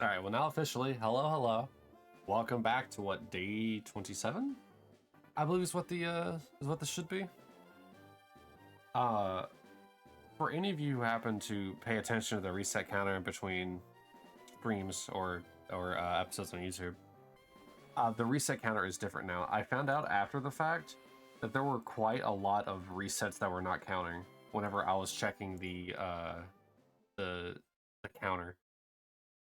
All right, well now officially, hello. Welcome back to what, day 27? I believe is what this should be. Uh for any of you who happen to pay attention to the reset counter in between streams or episodes on YouTube, the reset counter is different now. I found out after the fact that there were quite a lot of resets that were not counting whenever I was checking the counter.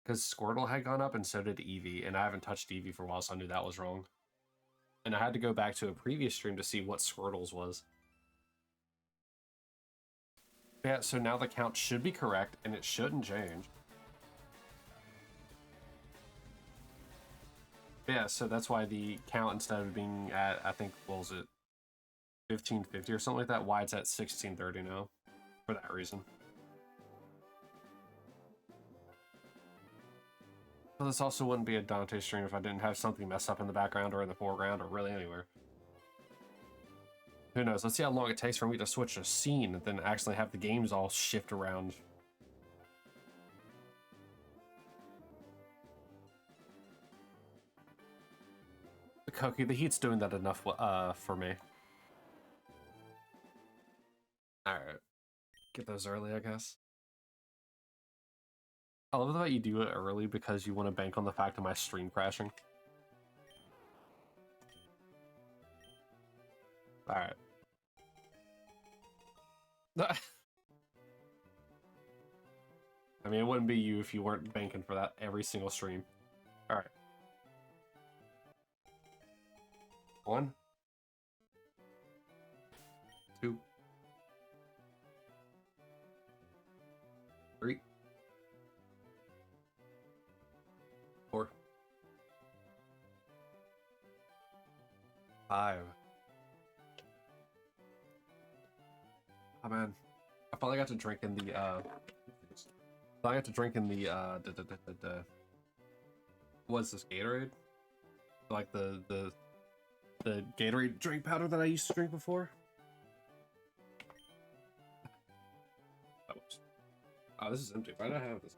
Because Squirtle had gone up and so did Eevee, and I haven't touched Eevee for a while, so I knew that was wrong. And I had to go back to a previous stream to see what Squirtle's was. Yeah, so now the count should be correct, and it shouldn't change. Yeah, so that's why the count, instead of being at, I think, what was it, 1550 or something like that, why it's at 1630 now, for that reason. Well, this also wouldn't be a Dante stream if I didn't have something mess up in the background or in the foreground or really anywhere. Who knows? Let's see how long it takes for me to switch a scene and then actually have the games all shift around. Cookie, the heat's doing that enough for me. Alright. Get those early, I guess. I love that you do it early because you want to bank on the fact of my stream crashing. Alright. I mean, it wouldn't be you if you weren't banking for that every single stream. Alright. 1, 2, 3, 4, 5. Oh man, I finally got to drink in the I got to drink in the what's this, Gatorade? Like the Gatorade drink powder that I used to drink before. Oh, this is empty. Why did I have this?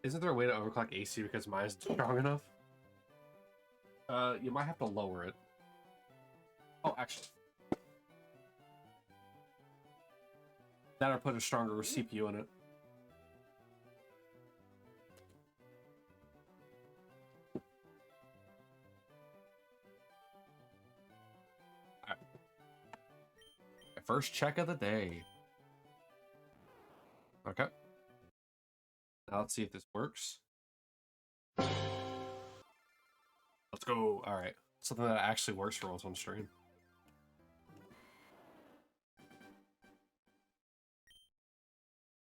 Isn't there a way to overclock AC because mine's strong enough? You might have to lower it. Oh, actually. That or put a stronger CPU in it. Right. First check of the day. Okay. Now let's see if this works. Let's go. All right. Something that actually works for once on stream.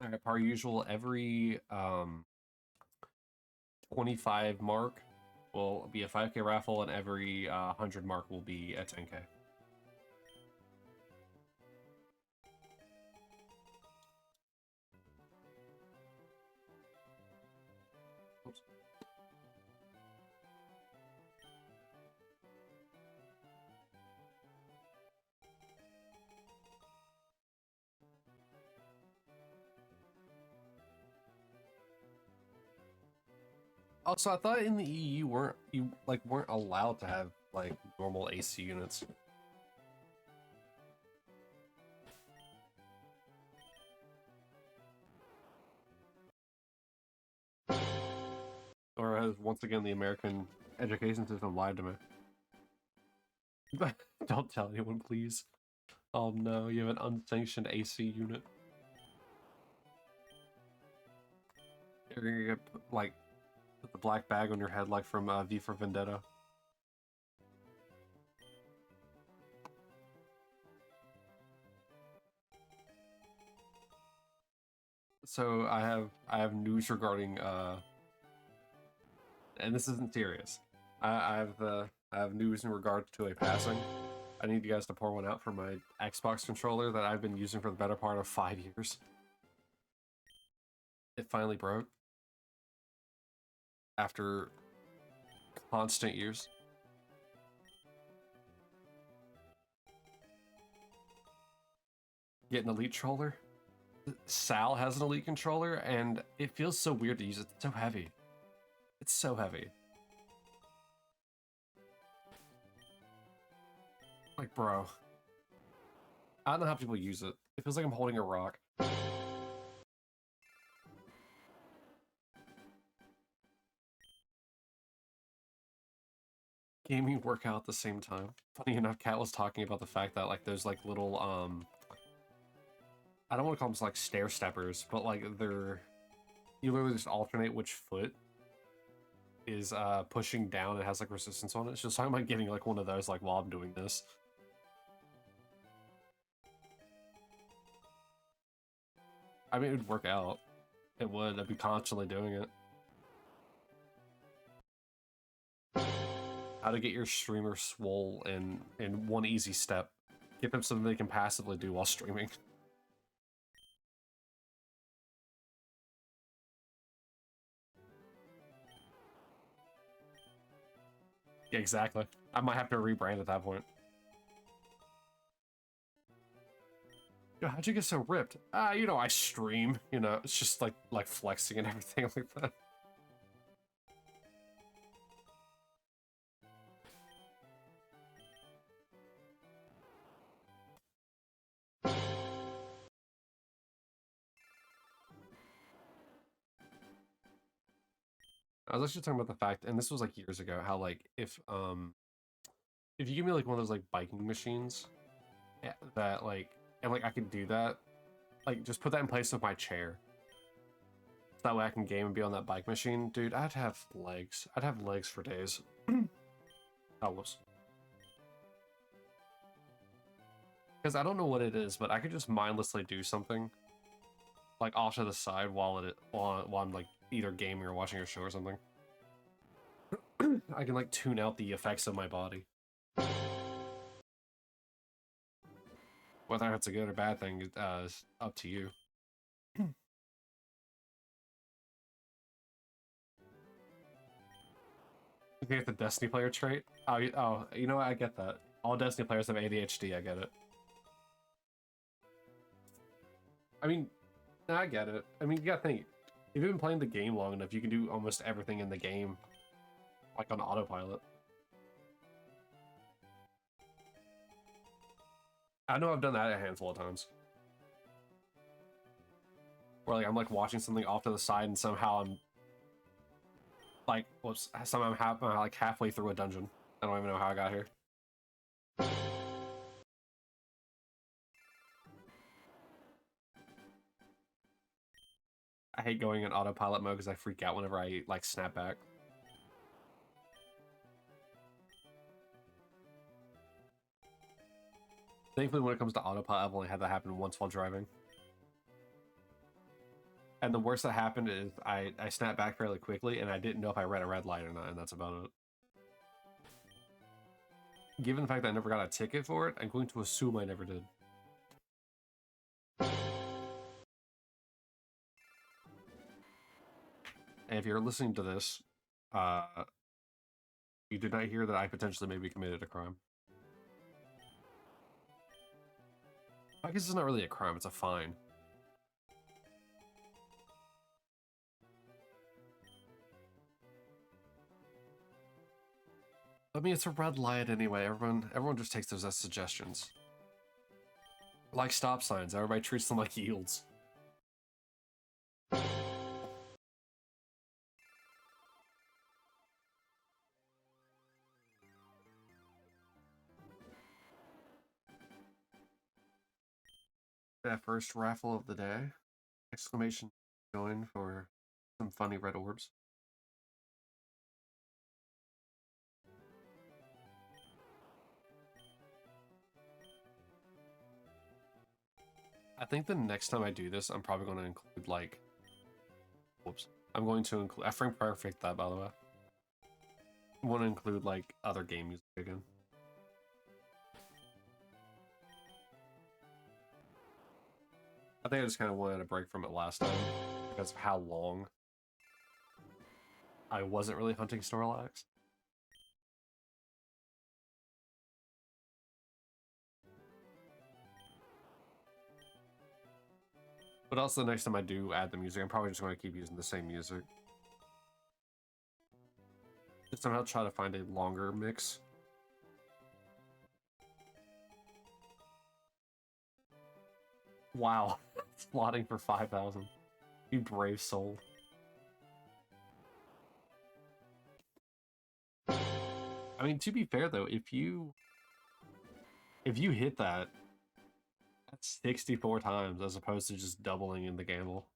All right, per usual, every 25 mark will be a 5K raffle, and every 100 mark will be a 10K. Oops. Also, I thought in the EU weren't allowed to have like normal AC units. Or has once again the American education system lied to me? Don't tell anyone, please. Oh no, you have an unsanctioned AC unit. You're gonna get like put the black bag on your head like from V for Vendetta. So I have news regarding and this isn't serious. I have news in regards to a passing. I need you guys to pour one out for my Xbox controller that I've been using for the better part of 5 years. It finally broke after constant use. Get an Elite controller. Sal has an Elite controller, and it feels so weird to use it. It's so heavy. It's so heavy. Like, bro. I don't know how people use it. It feels like I'm holding a rock. Gaming workout at the same time. Funny enough, Kat was talking about the fact that like those like little I don't want to call them like stair steppers, but like they're you literally just alternate which foot is pushing down and has like resistance on it. She's talking about getting like one of those like while I'm doing this. I mean, it would work out. It would. I'd be constantly doing it. How to get your streamer swole in one easy step. Give them something they can passively do while streaming. Yeah, exactly. I might have to rebrand at that point. Yo, how'd you get so ripped? You know, I stream. You know, it's just like flexing and everything like that. I was actually talking about the fact, and this was like years ago, how like if you give me like one of those like biking machines, yeah, that like and like I could do that, like just put that in place of my chair. So that way I can game and be on that bike machine, dude. I'd have legs. I'd have legs for days. Oh, whoops. Because I don't know what it is, but I could just mindlessly do something like off to the side while I'm like either gaming or watching a show or something. I can like tune out the effects of my body. Whether that's a good or bad thing is up to you. You get the Destiny player trait? Oh, you know what? I get that. All Destiny players have ADHD. I get it. I mean, I get it. I mean, you gotta think. If you've been playing the game long enough, you can do almost everything in the game, like on autopilot. I know I've done that a handful of times. Where like I'm like watching something off to the side and somehow I'm like, whoops, somehow I'm like halfway through a dungeon. I don't even know how I got here. I hate going in autopilot mode because I freak out whenever I like snap back. Thankfully, when it comes to autopilot, I've only had that happen once while driving. And the worst that happened is I snapped back fairly quickly, and I didn't know if I read a red light or not, and that's about it. Given the fact that I never got a ticket for it, I'm going to assume I never did. And if you're listening to this, you did not hear that I potentially maybe committed a crime. I guess it's not really a crime, it's a fine. I mean, it's a red light anyway. Everyone just takes those as suggestions. Like stop signs, everybody treats them like yields. That first raffle of the day. Exclamation going for some funny red orbs. I think the next time I do this, I'm probably going to include like, whoops. I'm going to include, I frame perfect that by the way. I want to include like other game music again. I think I just kind of wanted a break from it last time because of how long I wasn't really hunting Snorlax. But also, the next time I do add the music, I'm probably just going to keep using the same music. Just somehow try to find a longer mix. Wow. Slotting for 5,000. You brave soul. I mean, to be fair though, if you hit that, that's 64 times as opposed to just doubling in the gamble.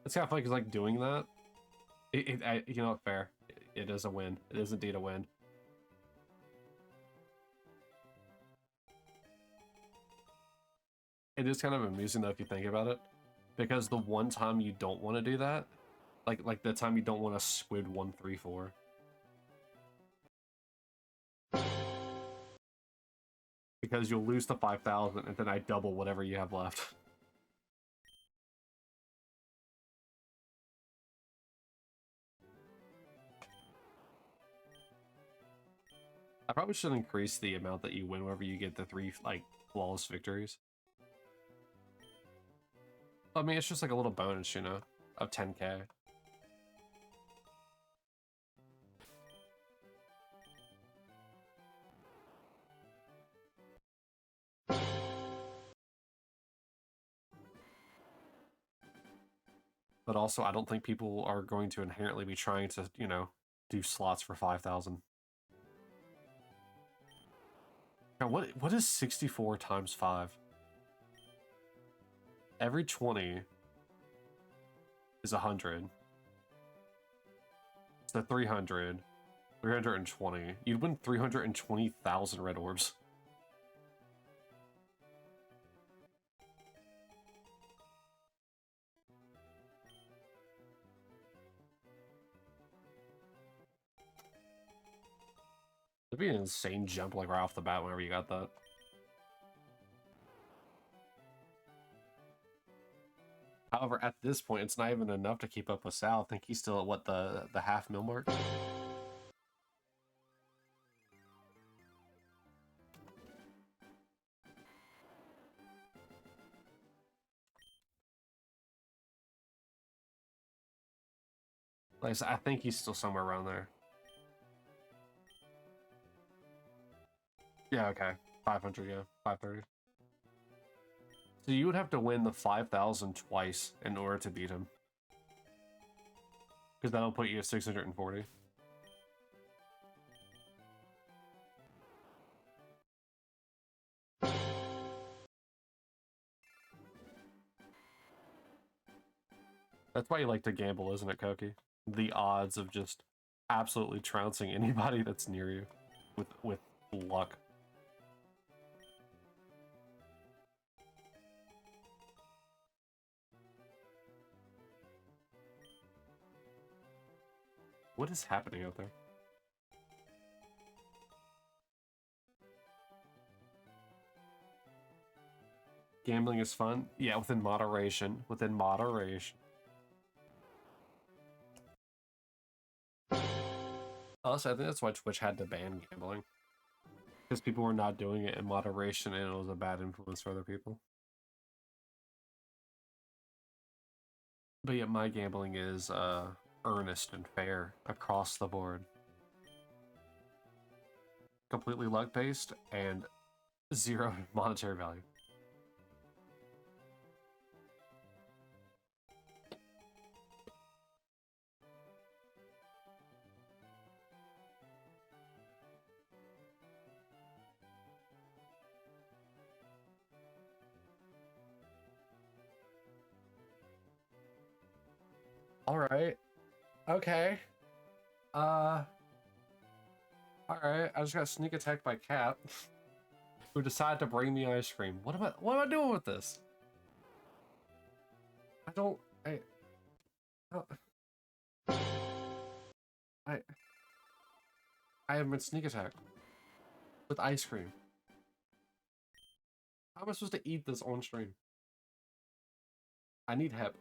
It's kind of funny because like doing that, you know, fair. It is a win. It is indeed a win. It is kind of amusing though if you think about it, because the one time you don't want to do that, like the time you don't want to squid 134. Because you'll lose the 5,000 and then I double whatever you have left. I probably should increase the amount that you win whenever you get the 3 like flawless victories. I mean, it's just like a little bonus, you know, of 10k. But also, I don't think people are going to inherently be trying to, you know, do slots for 5,000. Now, what is 64 times 5? Every 20 is 100. So 300, 320. You'd win 320,000 red orbs. It'd be an insane jump like right off the bat whenever you got that. However, at this point, it's not even enough to keep up with Sal. I think he's still at what, the half mil mark? Like I said, I think he's still somewhere around there. Yeah, okay. 500, yeah. 530. So you would have to win the 5,000 twice in order to beat him. Because that'll put you at 640. That's why you like to gamble, isn't it, Koki? The odds of just absolutely trouncing anybody that's near you with luck. What is happening out there? Gambling is fun? Yeah, within moderation. Within moderation. Also, I think that's why Twitch had to ban gambling. Because people were not doing it in moderation and it was a bad influence for other people. But yeah, my gambling is earnest and fair across the board. Completely luck-based and 0 monetary value. Alright. Okay. Alright, I just got sneak attacked by Cat, who decided to bring me ice cream. What am I doing with this? I don't I have been sneak attacked with ice cream. How am I supposed to eat this on stream? I need help.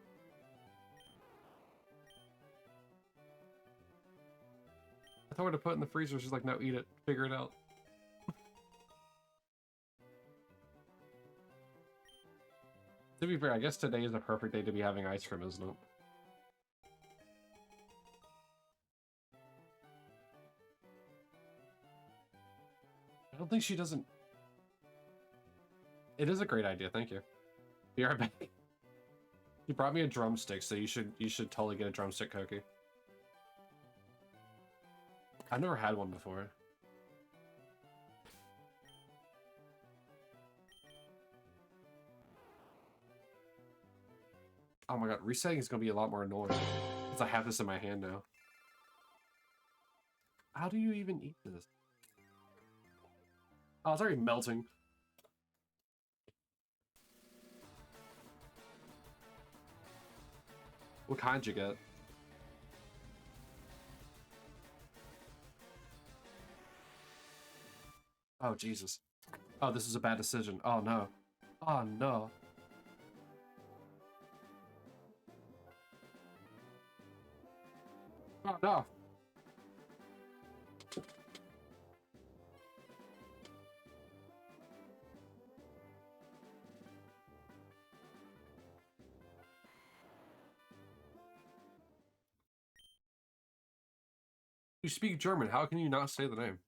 I told her to put it in the freezer. She's like, no, eat it. Figure it out. To be fair, I guess today is the perfect day to be having ice cream, isn't it? I don't think she doesn't... It is a great idea, thank you. Be right back. You brought me a drumstick, so you should totally get a drumstick, Koki. I've never had one before. Oh my god, resetting is gonna be a lot more annoying. Because I have this in my hand now. How do you even eat this? Oh, it's already melting. What kind you get? Oh, Jesus. Oh, this is a bad decision. Oh, no. Oh, no. Oh, no. You speak German. How can you not say the name?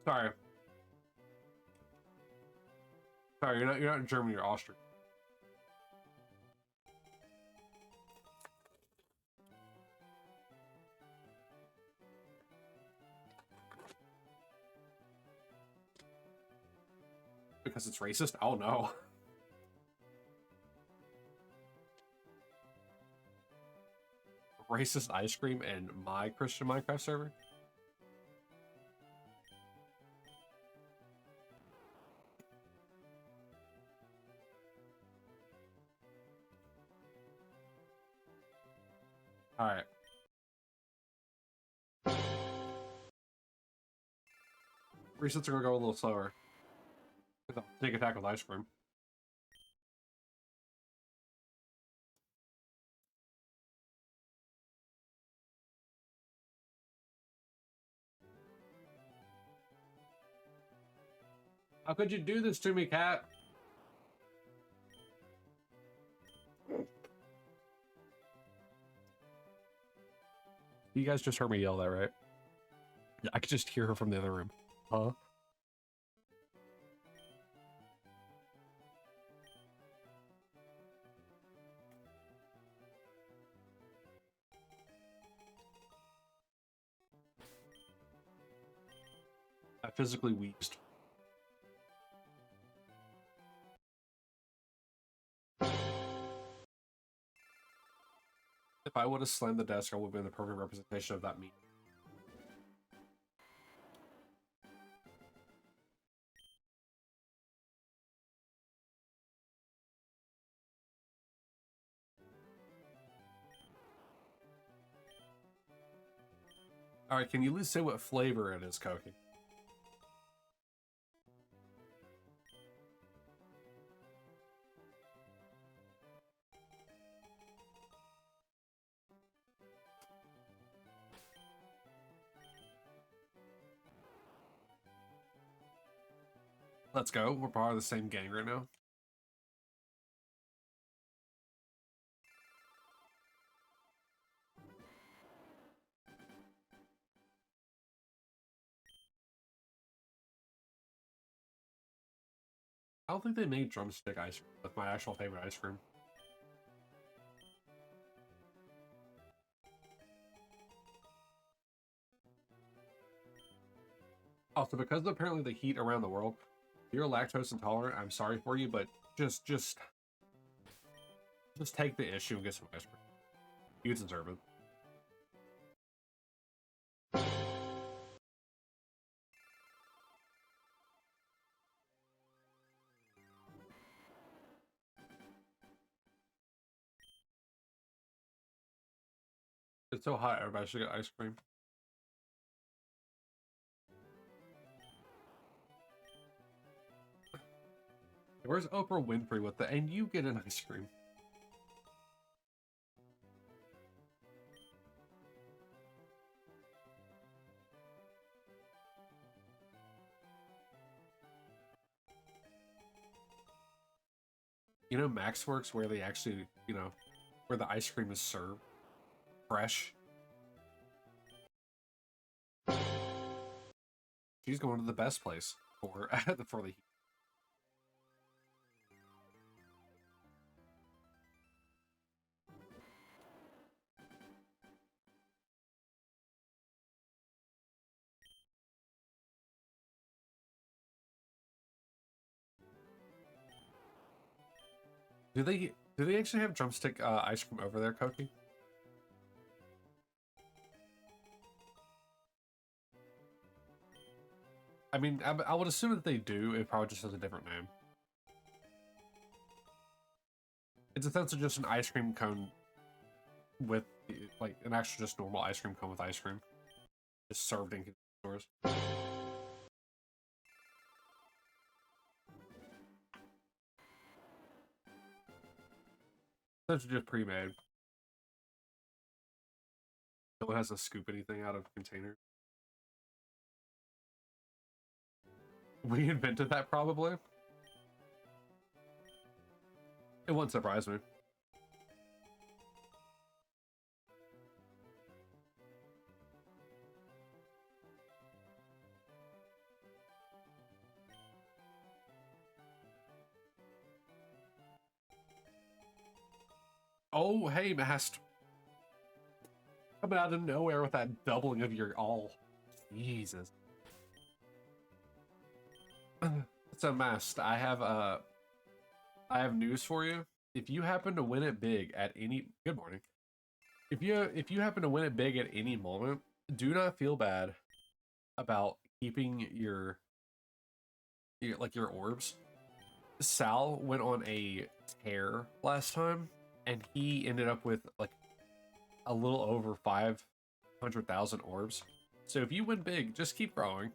Sorry. Sorry, you're not in German, you're Austrian. Because it's racist? Oh no. Racist ice cream in my Christian Minecraft server? Alright. Resets are gonna go a little slower. Sneak attack with ice cream. How could you do this to me, cat? You guys just heard me yell that, right? Yeah, I could just hear her from the other room. Huh? I physically wheezed. If I would have slammed the desk, I would have been the perfect representation of that meme. Alright, can you at least say what flavor it is, Koki? Let's go. We're part of the same gang right now. I don't think they made drumstick ice cream. That's my actual favorite ice cream. Also, because apparently the heat around the world, if you're lactose intolerant, I'm sorry for you, but just take the issue and get some ice cream. You deserve it. It's so hot, everybody should get ice cream. Where's Oprah Winfrey with the, and you get an ice cream? You know, Max Works, where they actually, you know, where the ice cream is served fresh. She's going to the best place for for the. Do they actually have drumstick ice cream over there, Koki? I mean, I would assume that they do. It probably just has a different name. It's essentially just an ice cream cone with, like, an actual just normal ice cream cone with ice cream. Just served in stores. Essentially just pre-made. No one has to scoop anything out of a container. We invented that, probably. It wouldn't surprise me. Oh, hey, Mast. Coming out of nowhere with that doubling of your all. Jesus. So, Mast, I have news for you. If you happen to win it big at any good morning. If you happen to win it big at any moment, do not feel bad about keeping your orbs. Sal went on a tear last time, and he ended up with like a little over 500,000 orbs. So if you win big, just keep growing.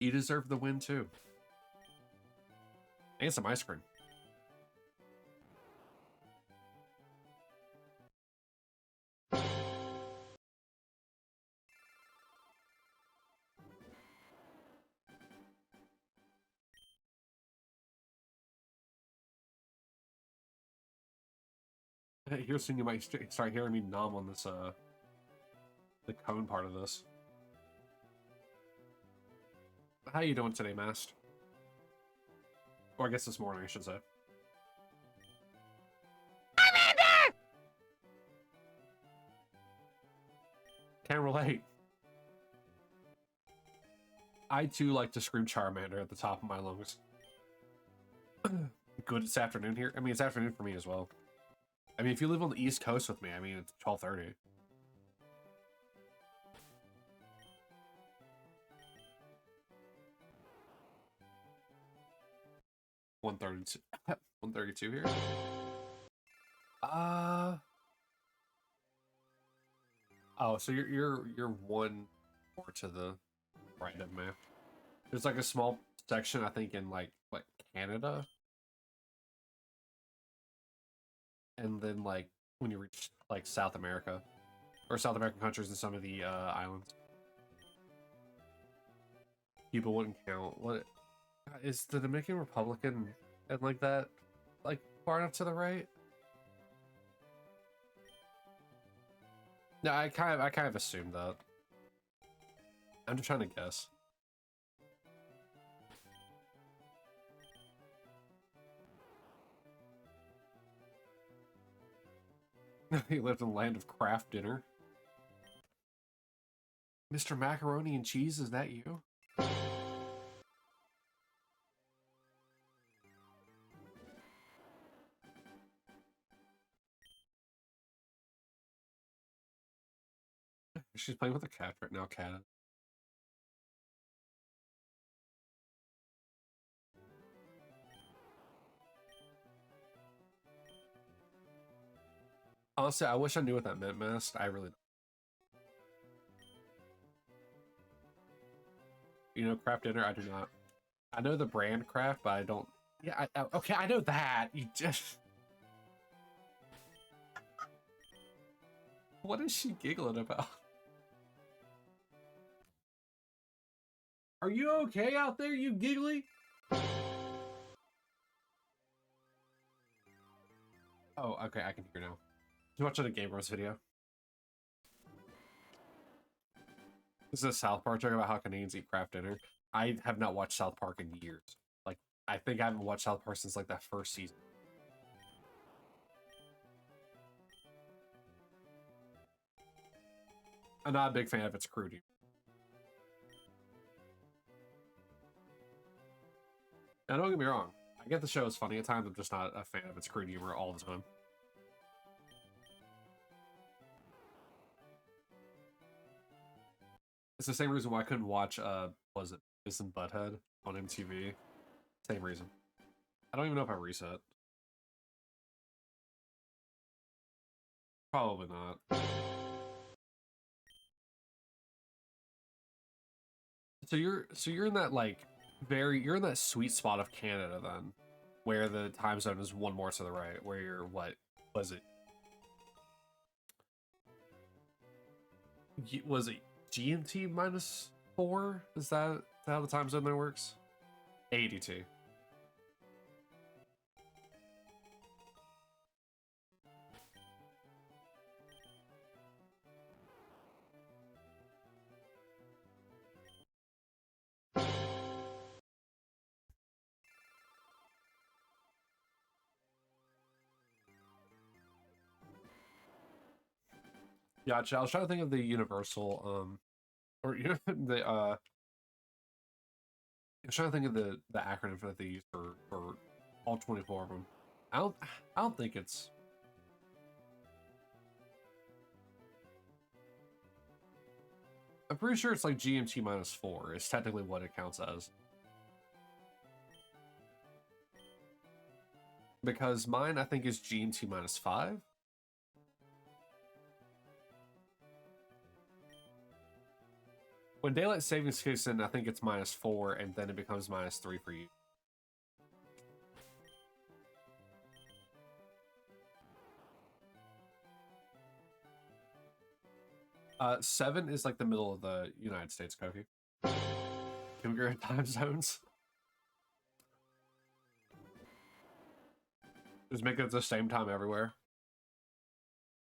You deserve the win too. And some ice cream. Here soon you might start hearing me nom on this the cone part of this. How you doing today, Mast? Or I guess this morning, I should say. Can't relate. I too like to scream Charmander at the top of my lungs. Good, it's afternoon here. I mean, it's afternoon for me as well. I mean, if you live on the East Coast with me, I mean, it's 12:30. $132. $132 here. Oh, so you're one more to the right of me. There's like a small section, I think, in like Canada, and then like when you reach like South America or South American countries and some of the islands, people wouldn't count. What is the Dominican Republic and like that, like far enough to the right? No, I kind of assumed that. I'm just trying to guess. He lived in the land of craft dinner. Mr. Macaroni and Cheese, is that you? She's playing with a cat right now, cat. Honestly, I wish I knew what that meant, Mast. I really don't. You know, craft dinner, I do not. I know the brand craft, but I don't. Yeah, okay, I know that. You just. What is she giggling about? Are you okay out there, you giggly? Oh, okay, I can hear now. You watching a Game Bros video? This is a South Park joke about how Canadians eat craft dinner. I have not watched South Park in years. Like, I think I haven't watched South Park since like that first season. I'm not a big fan of its crude humor. Now, don't get me wrong. I get the show is funny at times. I'm just not a fan of its crude humor all the time. It's the same reason why I couldn't watch, was it Beavis and Butthead on MTV? Same reason. I don't even know if I reset. Probably not. So you're in that like you're in that sweet spot of Canada then, where the time zone is one more to the right, where you're what was it? Was it GMT -4? Is that how the time zone there works? 82. Gotcha. I was trying to think of the universal, or you know, the I was trying to think of the acronym that they use for all 24 of them. I don't think it's. I'm pretty sure it's like GMT -4. It's technically what it counts as. Because mine, I think, is GMT -5. When daylight savings kicks in, I think it's -4, and then it becomes -3 for you. Seven is like the middle of the United States, Kofi. Can we go in time zones? Just make it the same time everywhere.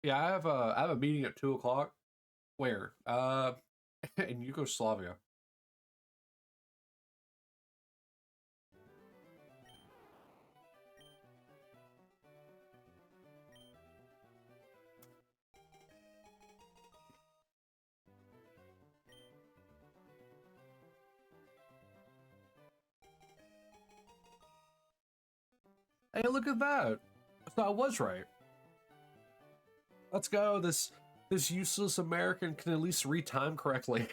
Yeah, I have a meeting at 2 o'clock. Where? In Yugoslavia. Hey, look at that! So I was right. Let's go. This useless American can at least read time correctly.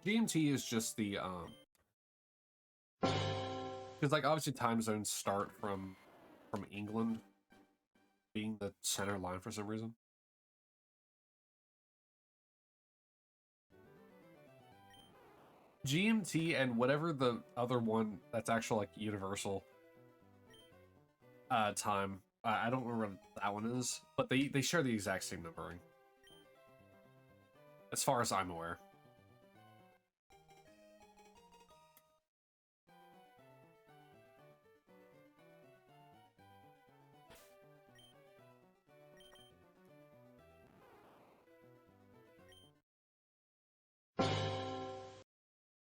GMT is just the because like obviously time zones start from England being the center line for some reason. GMT and whatever the other one that's actual like universal time. I don't remember what that one is, but they share the exact same numbering, as far as I'm aware.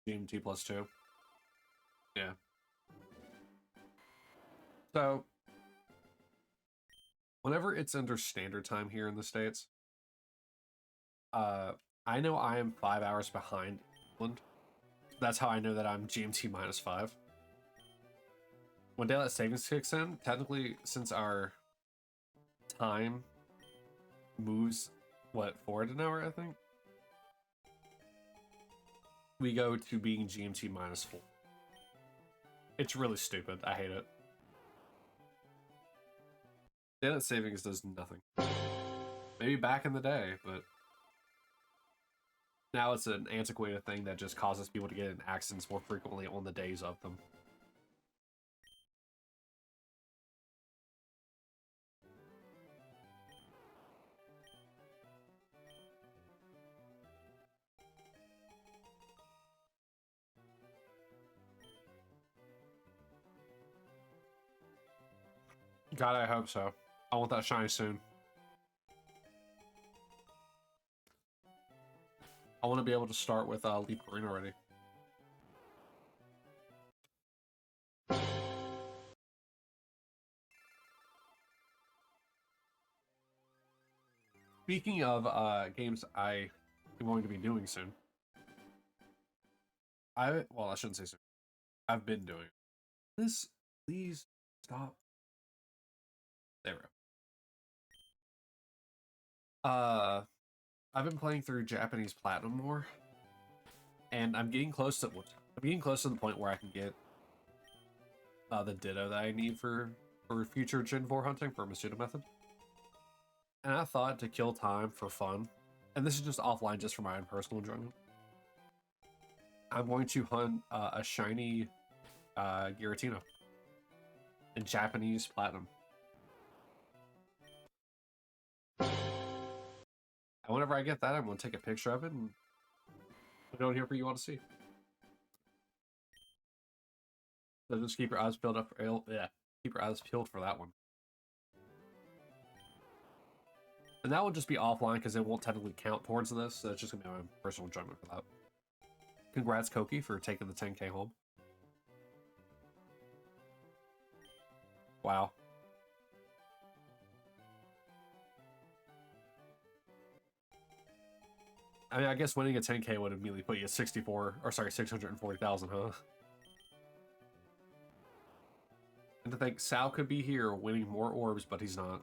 GMT +2. Yeah. So whenever it's under standard time here in the States, I know I am 5 hours behind England. That's how I know that I'm GMT -5. When daylight savings kicks in, technically, since our time moves what forward an hour, I think we go to being GMT -4. It's really stupid. I hate it. Daylight savings does nothing. Maybe back in the day, but now it's an antiquated thing that just causes people to get in accidents more frequently on the days of them. God, I hope so. I want that shiny soon. I want to be able to start with Leaf Green already. Speaking of games I am going to be doing soon. Well, I shouldn't say soon. I've been doing this. Please stop. There we go. I've been playing through Japanese Platinum more, and I'm getting close to the point where I can get the Ditto that I need for future Gen 4 hunting for Masuda method. And I thought to kill time for fun, and this is just offline just for my own personal enjoyment, I'm going to hunt a shiny Giratina in Japanese Platinum. And whenever I get that, I'm going to take a picture of it and put it on here for you all to see. So just keep your eyes peeled up for keep your eyes peeled for that one. And that will just be offline because it won't technically count towards this, so it's just gonna be my personal enjoyment for that. Congrats, Koki, for taking the 10K home. Wow. I mean, I guess winning a 10K would immediately put you at 640,000, huh? And to think Sal could be here winning more orbs, but he's not.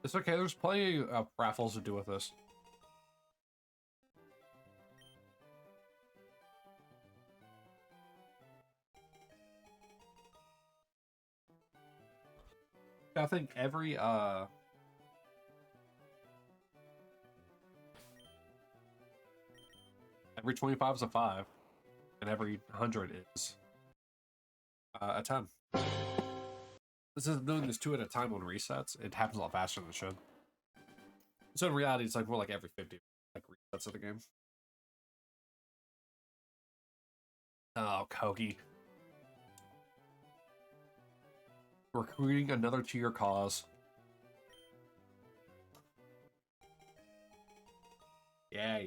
It's okay, there's plenty of raffles to do with this. I think every 25 is a 5, and every 100 is a 10. This is doing this 2 at a time on resets. It happens a lot faster than it should. So in reality, it's like more like every 50 like resets of the game. Oh, Kogi. Recruiting another to your cause. Yeah.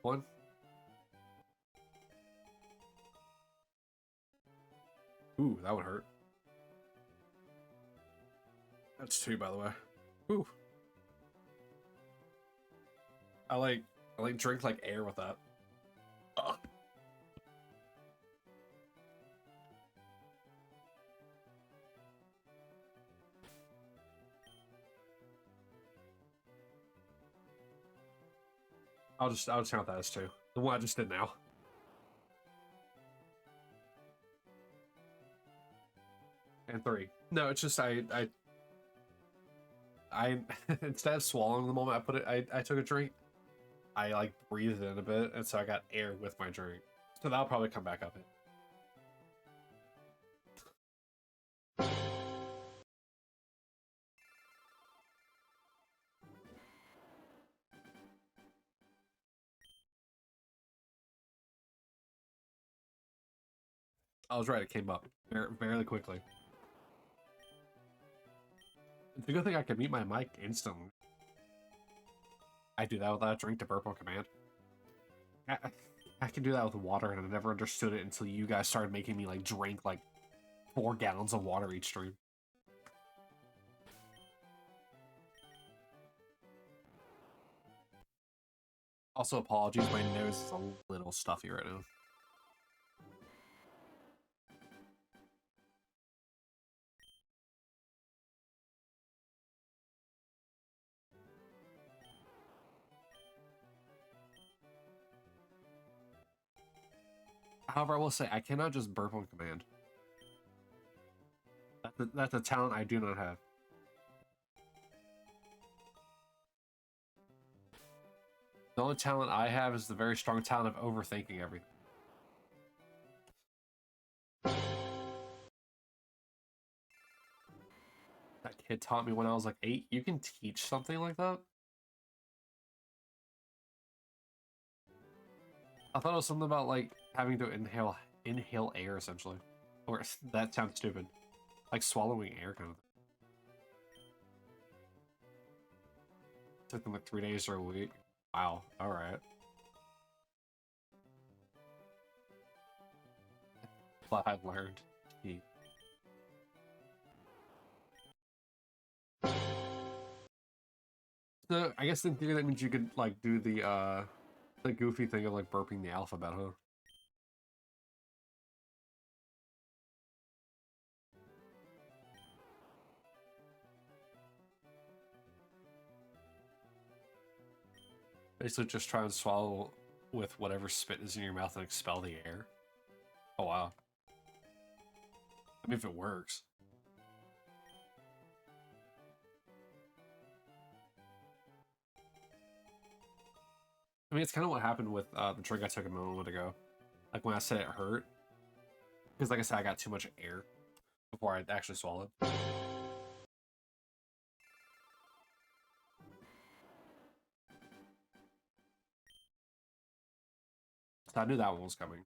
One. Ooh, that would hurt. That's 2, by the way. Ooh. I like drink like air with that. Ugh. I'll just count that as 2. The one I just did now. And 3. No, it's just I instead of swallowing the moment I took a drink, I like breathed in a bit, and so I got air with my drink. So that'll probably come back up. I was right, it came up fairly quickly. It's a good thing I can mute my mic instantly. I do that without a drink to burp on command. I can do that with water, and I never understood it until you guys started making me like drink like 4 gallons of water each stream. Also, apologies, my nose is a little stuffy right now. However, I will say I cannot just burp on command. That's a talent I do not have. The only talent I have is the very strong talent of overthinking everything. That kid taught me when I was like 8. You can teach something like that? I thought it was something about like having to inhale air essentially. Or that sounds stupid. Like swallowing air kind of thing. Took them like 3 days or a week. Wow, alright. But I've learned. So I guess in theory that means you could like do the goofy thing of like burping the alphabet, huh? Basically just try and swallow with whatever spit is in your mouth and expel the air. Oh wow. I mean if it works. I mean it's kind of what happened with the drink I took a moment ago. Like when I said it hurt. Because like I said, I got too much air before I actually swallowed. So I knew that one was coming.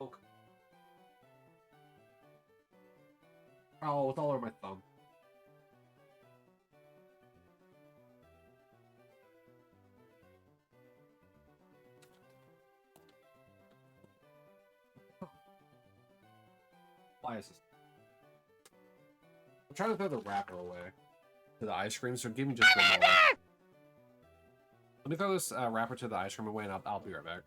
Okay. Oh, it's all over my thumb. Why is this? I'm trying to throw the wrapper away to the ice cream, so give me just one more. Let me throw this wrapper to the ice cream away, and I'll be right back.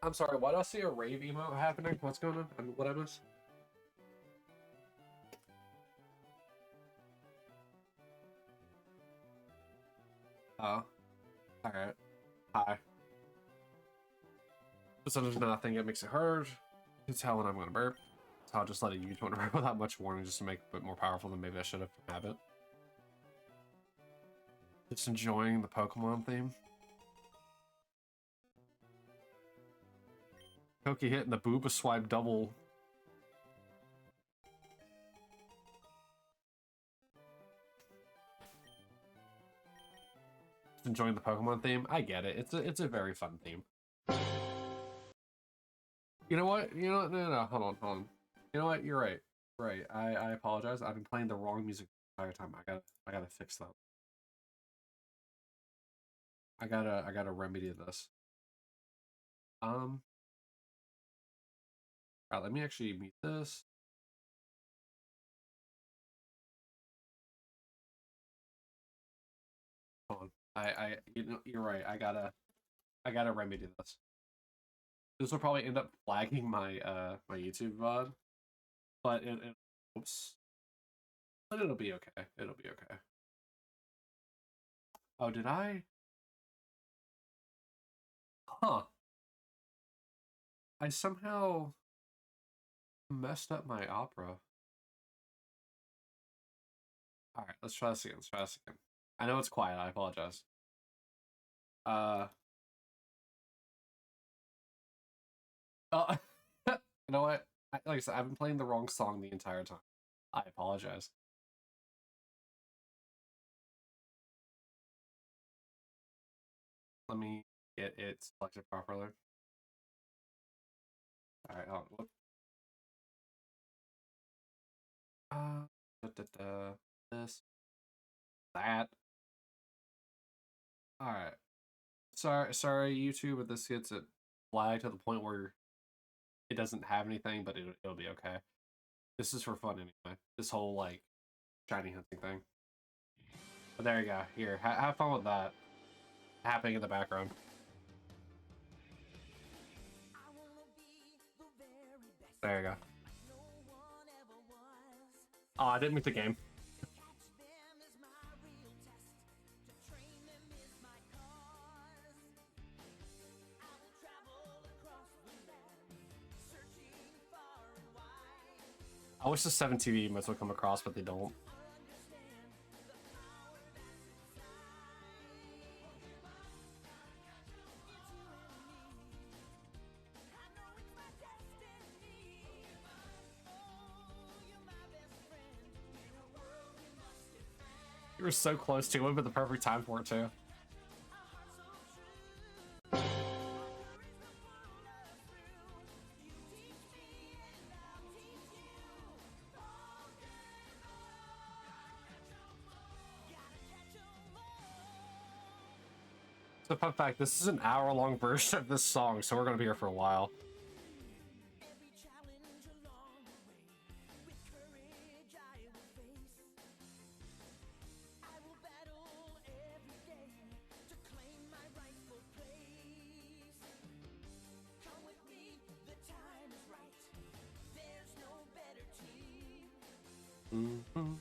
I'm sorry, why do I see a rave emote happening? What's going on? What I miss? Oh, alright. Hi. So there's nothing that makes it hard to tell when I'm going to burp. So I'll just let it use one burp without much warning just to make it a bit more powerful than maybe I should have from habit. Just enjoying the Pokemon theme. Koki hitting the booba swipe double. Just enjoying the Pokemon theme. I get it. It's a very fun theme. You know what? You know what? No. Hold on. You know what? You're right. Right. I apologize. I've been playing the wrong music the entire time. I gotta fix that. I gotta remedy this. Alright, let me actually mute this. Hold on. You know, you're right. I gotta remedy this. This will probably end up flagging my my YouTube VOD, but oops. But it'll be okay. It'll be okay. Oh, did I? Huh. I somehow messed up my opera. Alright, let's try this again. Let's try this again. I know it's quiet. I apologize. Uh. Oh, you know what? Like I said, I've been playing the wrong song the entire time. I apologize. Let me get it selected properly. Alright, whoop. This, that. Alright. Sorry, YouTube, but this gets it flagged to the point where it doesn't have anything, but it'll be okay. This is for fun anyway. This whole, like, shiny hunting thing. But there you go. Here, have fun with that happening in the background. There you go. Oh, I didn't meet the game. I wish the 7TV emotes would come across, but they don't. You were so close to it, but the perfect time for it too. So fun fact, this is an hour-long version of this song, so we're gonna be here for a while. Mm-hmm.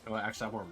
Oh, actually, I have more.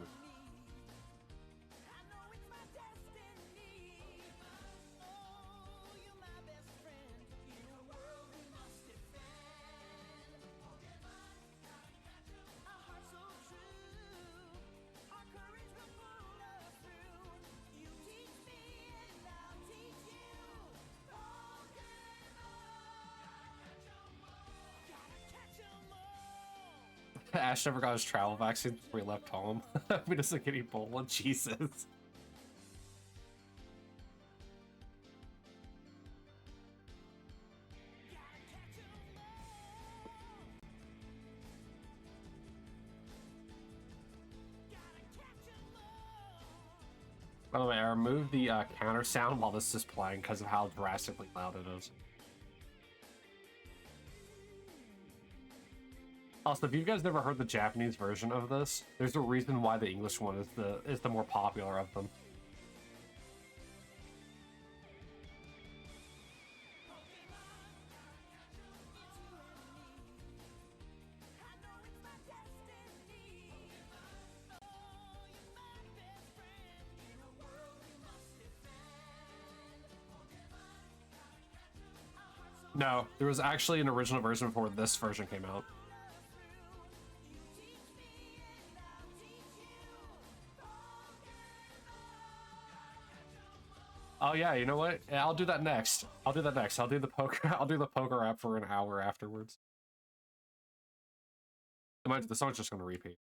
Ash never got his travel vaccine before he left home. He doesn't get Ebola. Jesus. By the way, I removed the counter sound while this is playing because of how drastically loud it is. Also, if you guys never heard the Japanese version of this, there's a reason why the English one is the more popular of them. No, there was actually an original version before this version came out. Oh yeah, you know what? Yeah, I'll do that next. I'll do that next. I'll do the poker. I'll do the poker app for an hour afterwards. The song's just gonna repeat.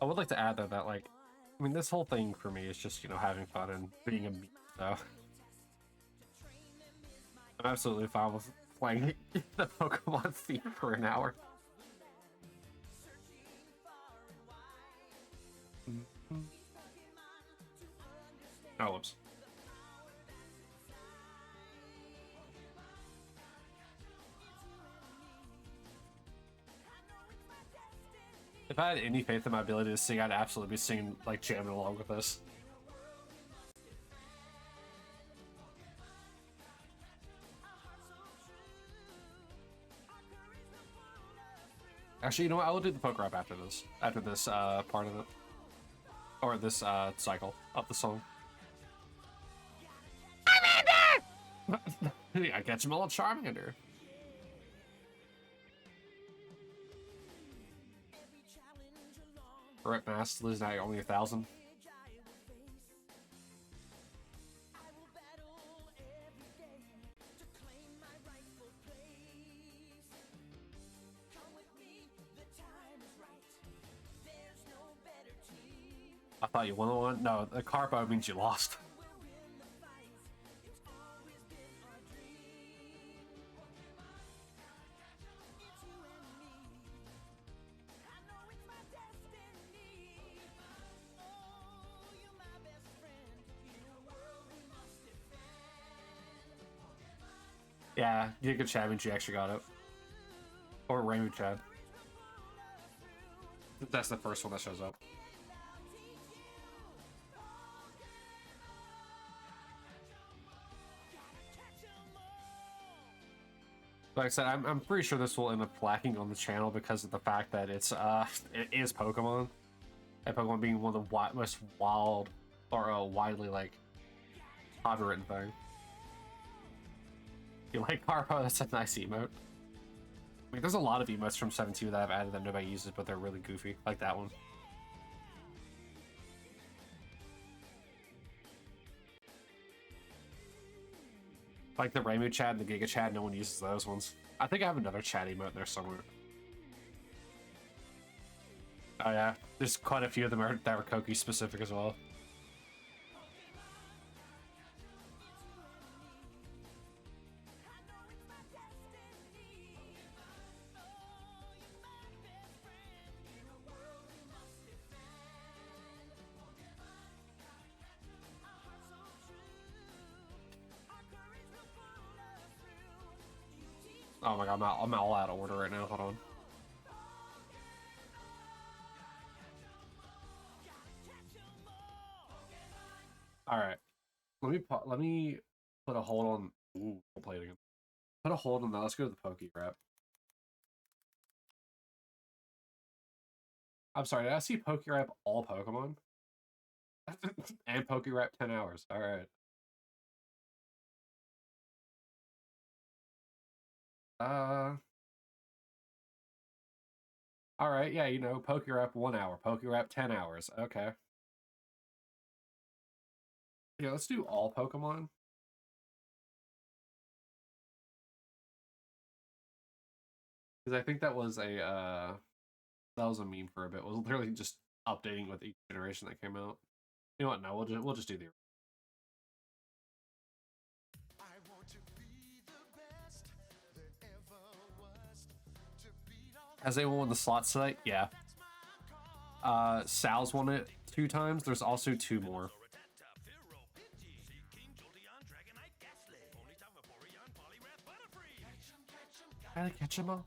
I would like to add that like, I mean, this whole thing for me is just, you know, having fun and being a me. So I'm absolutely fine with playing the Pokemon theme for an hour. Oh, whoops. If I had any faith in my ability to sing, I'd absolutely be singing, like, jamming along with this. Actually, you know what? I will do the poke rap after this. After this part of it. Or this cycle of the song. I catch him all Charmander. Rip Mass lose now, you're only 1,000. I thought you won one. No, the Carpo means you lost. Yeah, Giga Chad means you actually got it. Or Rainbow Chad. That's the first one that shows up. Like I said, I'm pretty sure this will end up lacking on the channel because of the fact that it is Pokemon, and Pokemon being one of the most wild or widely like copywritten thing. You like Carpo? That's a nice emote. I mean, there's a lot of emotes from 7.2 that I've added that nobody uses, but they're really goofy, like that one. Like the Rainbow Chat and the Giga Chat, no one uses those ones. I think I have another chat emote in there somewhere. Oh yeah, there's quite a few of them that are Koki specific as well. Oh my god, I'm all out of order right now. Hold on. All right, let me put a hold on. Ooh, I'll play it again. Put a hold on that. Let's go to the Poke Rap. I'm sorry, did I see Poke Rap all Pokemon? And Poke Rap 10 hours. All right. All right, yeah, you know, Poke Rap 1 hour, Poke Rap 10 hours. Okay. Yeah, let's do all Pokemon. Because I think that was a meme for a bit. It was literally just updating with each generation that came out. You know what? No, we'll just do the. Has anyone won the slot tonight? Yeah. Sal's won it 2 times. There's also 2 more. Gotta catch him all.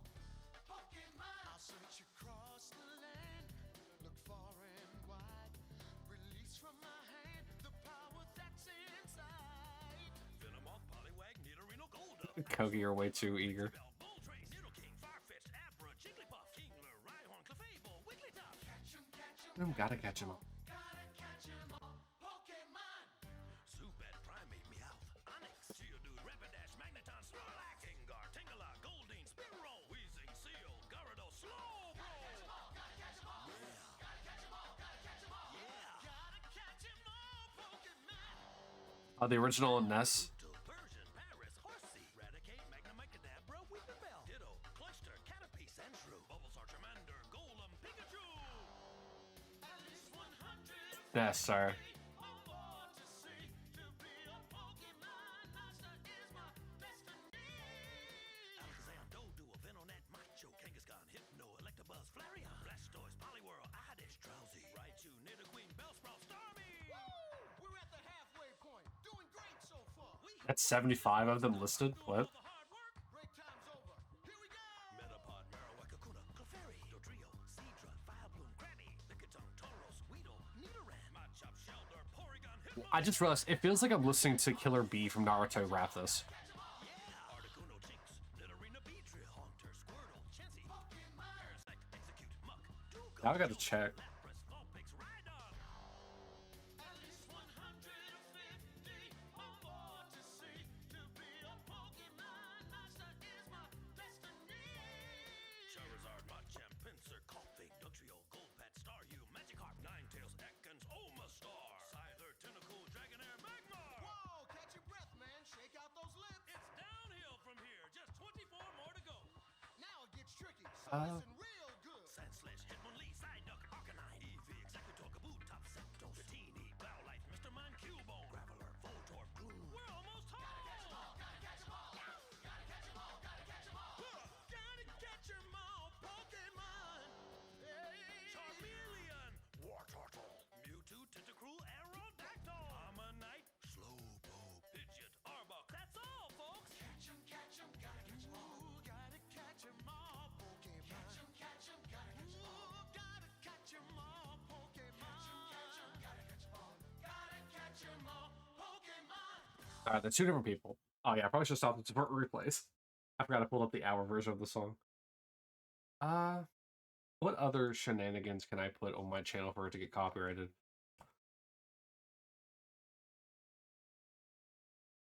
Kogi are way too eager. Gotta catch him all. The original Ness. Ness, sorry. That's 75 of them listed? What? I just realized it feels like I'm listening to Killer Bee from Naruto rap this. Now I gotta check. They're two different people. Oh yeah, I probably should stop the support replays. I forgot to pull up the hour version of the song. What other shenanigans can I put on my channel for it to get copyrighted?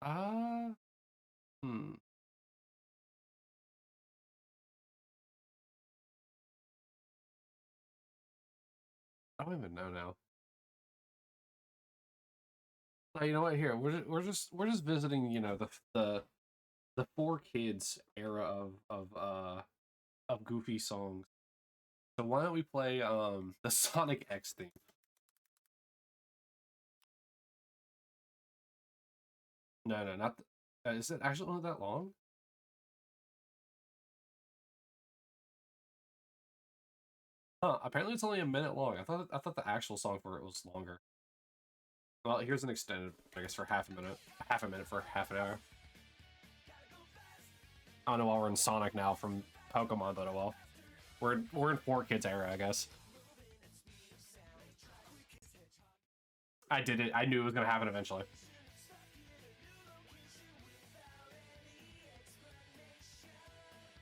Hmm. I don't even know now. Oh, you know what? Here, we're just visiting. You know, the 4Kids era of goofy songs. So why don't we play the Sonic X theme? No, not. Is it actually only that long? Huh? Apparently, it's only a minute long. I thought the actual song for it was longer. Well, here's an extended, I guess, for half a minute for half an hour. I don't know why we're in Sonic now from Pokemon, but oh well. We're in 4Kids era, I guess. I did it. I knew it was gonna happen eventually.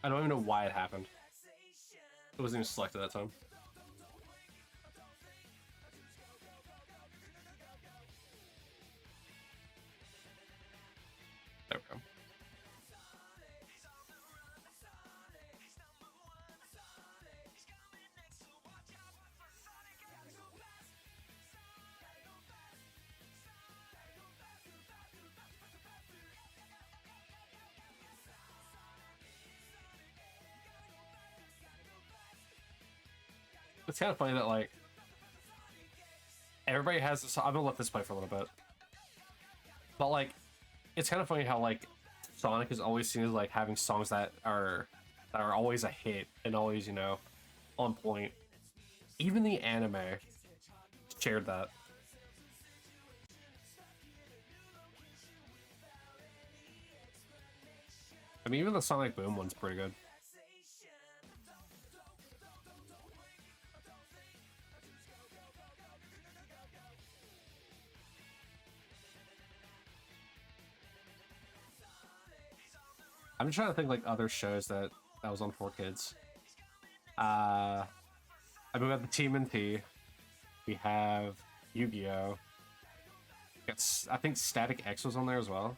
I don't even know why it happened. It wasn't even selected that time. There we go. It's kind of funny that, like, everybody has this. I'm gonna let this play for a little bit. But, like, it's kind of funny how, like, Sonic is always seen as, like, having songs that are always a hit and always, you know, on point. Even the anime shared that. I mean, even the Sonic Boom one's pretty good. I'm just trying to think, like, other shows that was on 4Kids. I mean, we have the TMNT. We have Yu-Gi-Oh! I think Static X was on there as well.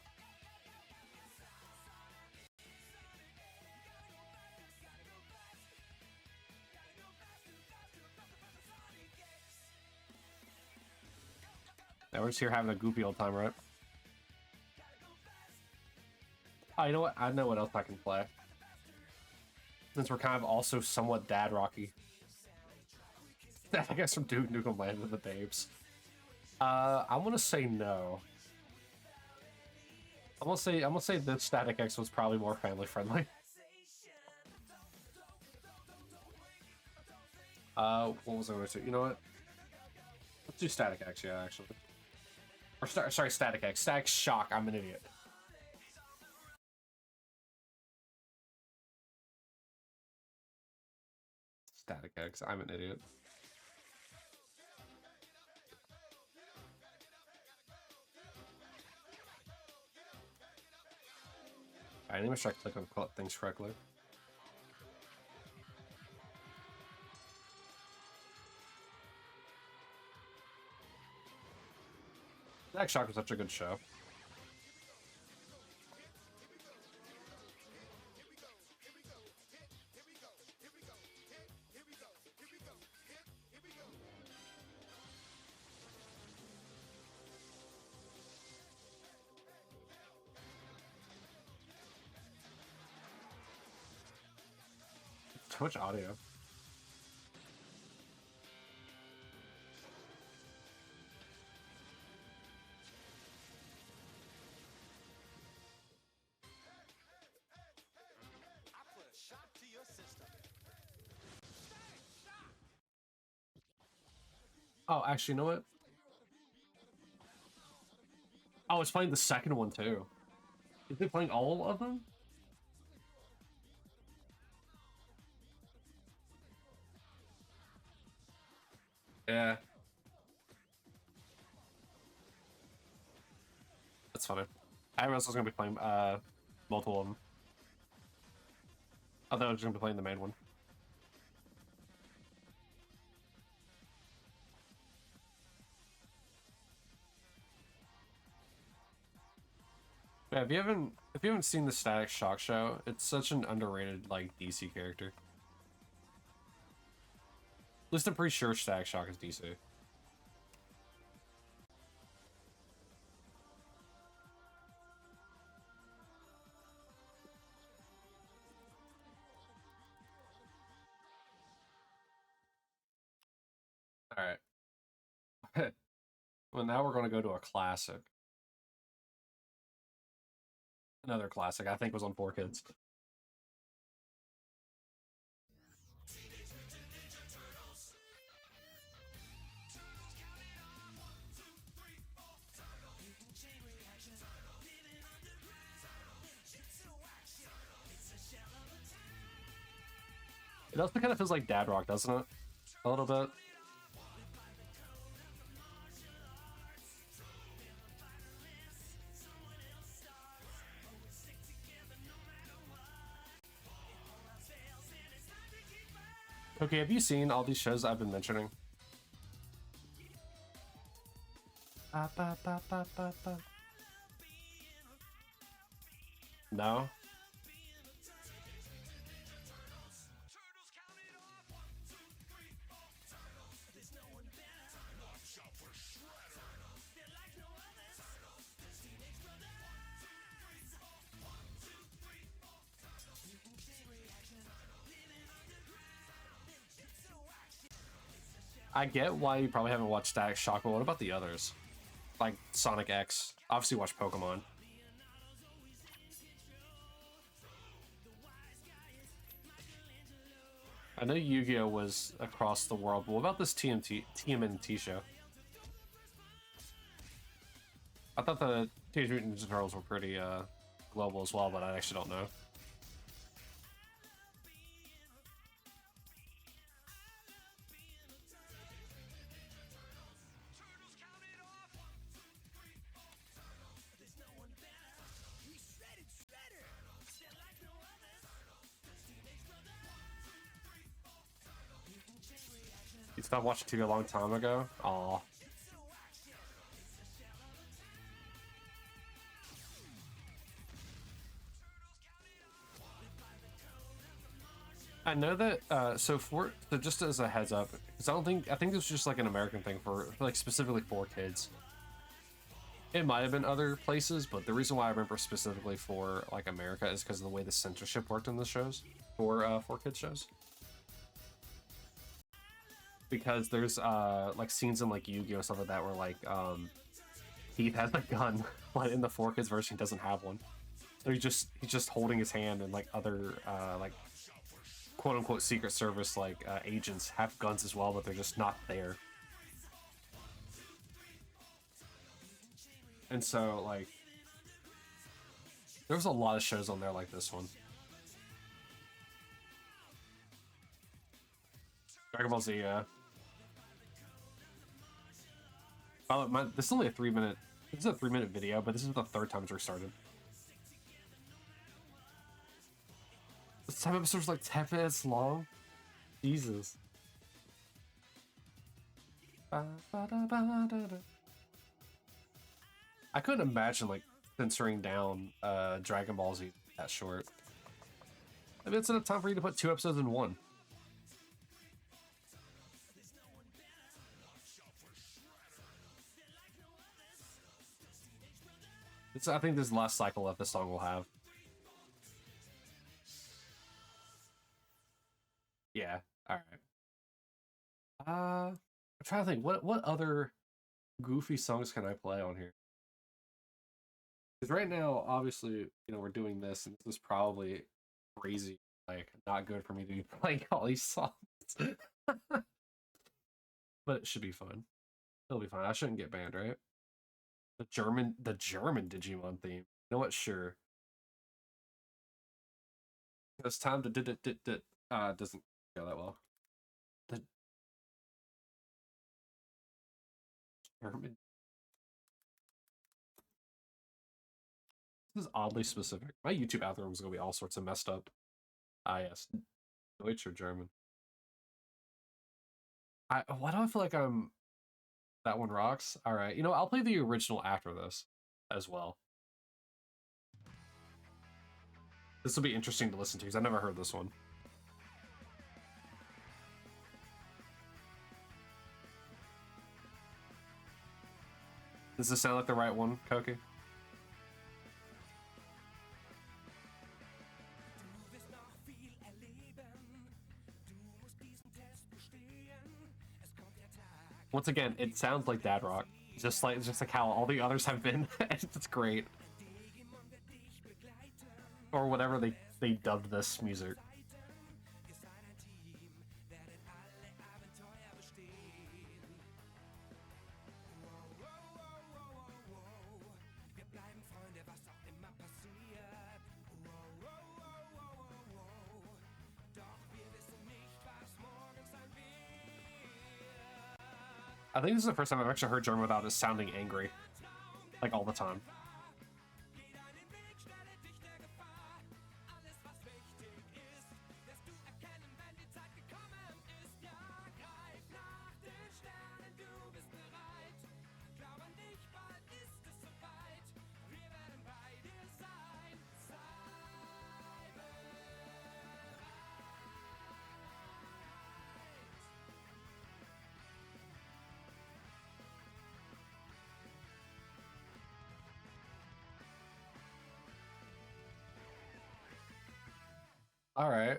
Yeah, we're just here having a goofy old time, right? Oh, you know what? I know what else I can play. Since we're kind of also somewhat dad rocky. I guess from Duke Nukem Land of the Babes. I want to say no. I'm gonna say that Static X was probably more family friendly. What was I going to say? You know what? Let's do Static X, yeah, actually. Or sorry, Static X. Static Shock. I'm an idiot. Static X. I'm an idiot. Alright, let me make sure I click on things correctly. Static Shock was such a good show. Too much audio. Oh, actually, you know what? Oh, it's playing the second one too. Is it playing all of them? Yeah. That's funny. I realized I was gonna be playing multiple of them. I thought I was gonna be playing the main one. Yeah, if you haven't seen the Static Shock show, it's such an underrated like DC character. At least I'm pretty sure Static Shock is DC. All right. Well, now we're gonna go to a classic. Another classic. I think was on 4Kids. It also kind of feels like Dad Rock, doesn't it? A little bit. Okay, have you seen all these shows I've been mentioning? No? I get why you probably haven't watched Static Shock, but what about the others? Like Sonic X. Obviously watch Pokemon. I know Yu-Gi-Oh! Was across the world, but what about this TMNT show? I thought the Teenage Mutant Ninja Turtles were pretty global as well, but I actually don't know. You stopped watching TV a long time ago? Aw. I know that, so just as a heads up, because I think this was just like an American thing for like specifically for kids. It might have been other places, but the reason why I remember specifically for like America is because of the way the censorship worked in the shows for kids shows. Because there's like scenes in like Yu-Gi-Oh! Stuff like that where like Heath has a gun, but in the 4Kids version he doesn't have one. So he's just holding his hand, and like other like quote unquote Secret Service like agents have guns as well, but they're just not there. And so like there was a lot of shows on there like this one. Dragon Ball Z, yeah. This is only a 3-minute. This is a 3-minute video, but this is the third time it's restarted. This time episode's like 10 minutes long. Jesus. I couldn't imagine like censoring down Dragon Ball Z that short. I mean, it's enough time for you to put 2 episodes in one. I think this is the last cycle that this song will have. Yeah. All right. I'm trying to think what other goofy songs can I play on here? Because right now, obviously, we're doing this, and this is probably crazy, like not good for me to be playing all these songs. But it should be fun. It'll be fine. I shouldn't get banned, right? The German Digimon theme. You know what? Sure. It's time to did it. Doesn't go that well. The German. This is oddly specific. My YouTube algorithm is gonna be all sorts of messed up. Ah, yes. Deutsch or German. Why do I feel like I'm that one rocks? All right, I'll play the original after this as well. This will be interesting to listen to because I never heard this one. Does this sound like the right one, Koki? Once again, it sounds like Dad Rock, just like how all the others have been. It's great. Or whatever they dubbed this music. I think this is the first time I've actually heard German without it sounding angry, like all the time.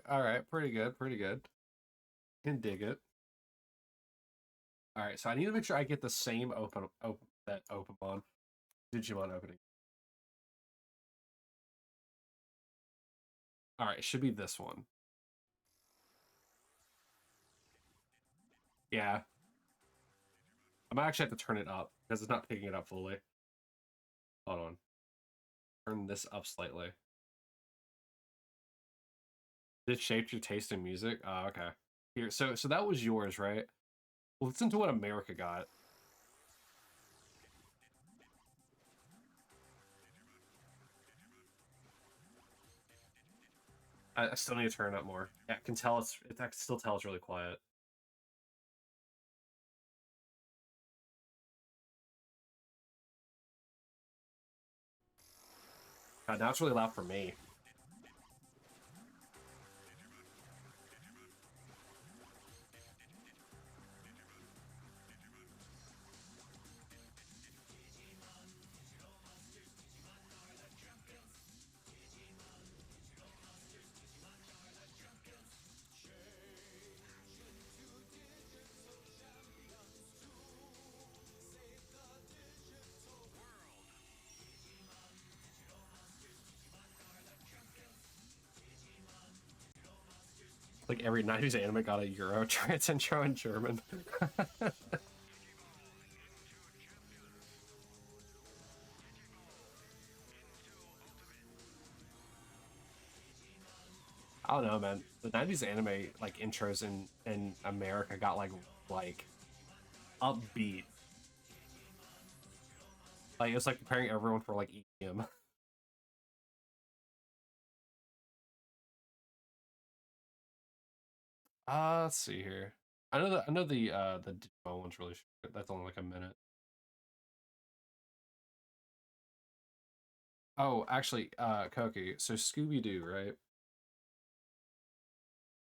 All right, pretty good, pretty good. Can dig it. All right, so I need to make sure I get the same that Opamon Digimon opening. All right, it should be this one. Yeah, I might actually have to turn it up because it's not picking it up fully. Hold on, turn this up slightly. It shaped your taste in music. Oh, okay. Here, so that was yours, right? Well, listen to what America got. I still need to turn it up more. Yeah, I can tell I can still tell it's really quiet. God, now it's really loud for me. Like every 90s anime got a Euro trans intro in German. I don't know, man. The 90s anime like intros in America got like upbeat. Like it was like preparing everyone for like EDM. Let's see here. I know the Digimon one's really short. That's only like a minute. Oh, actually, Koki, so Scooby-Doo, right?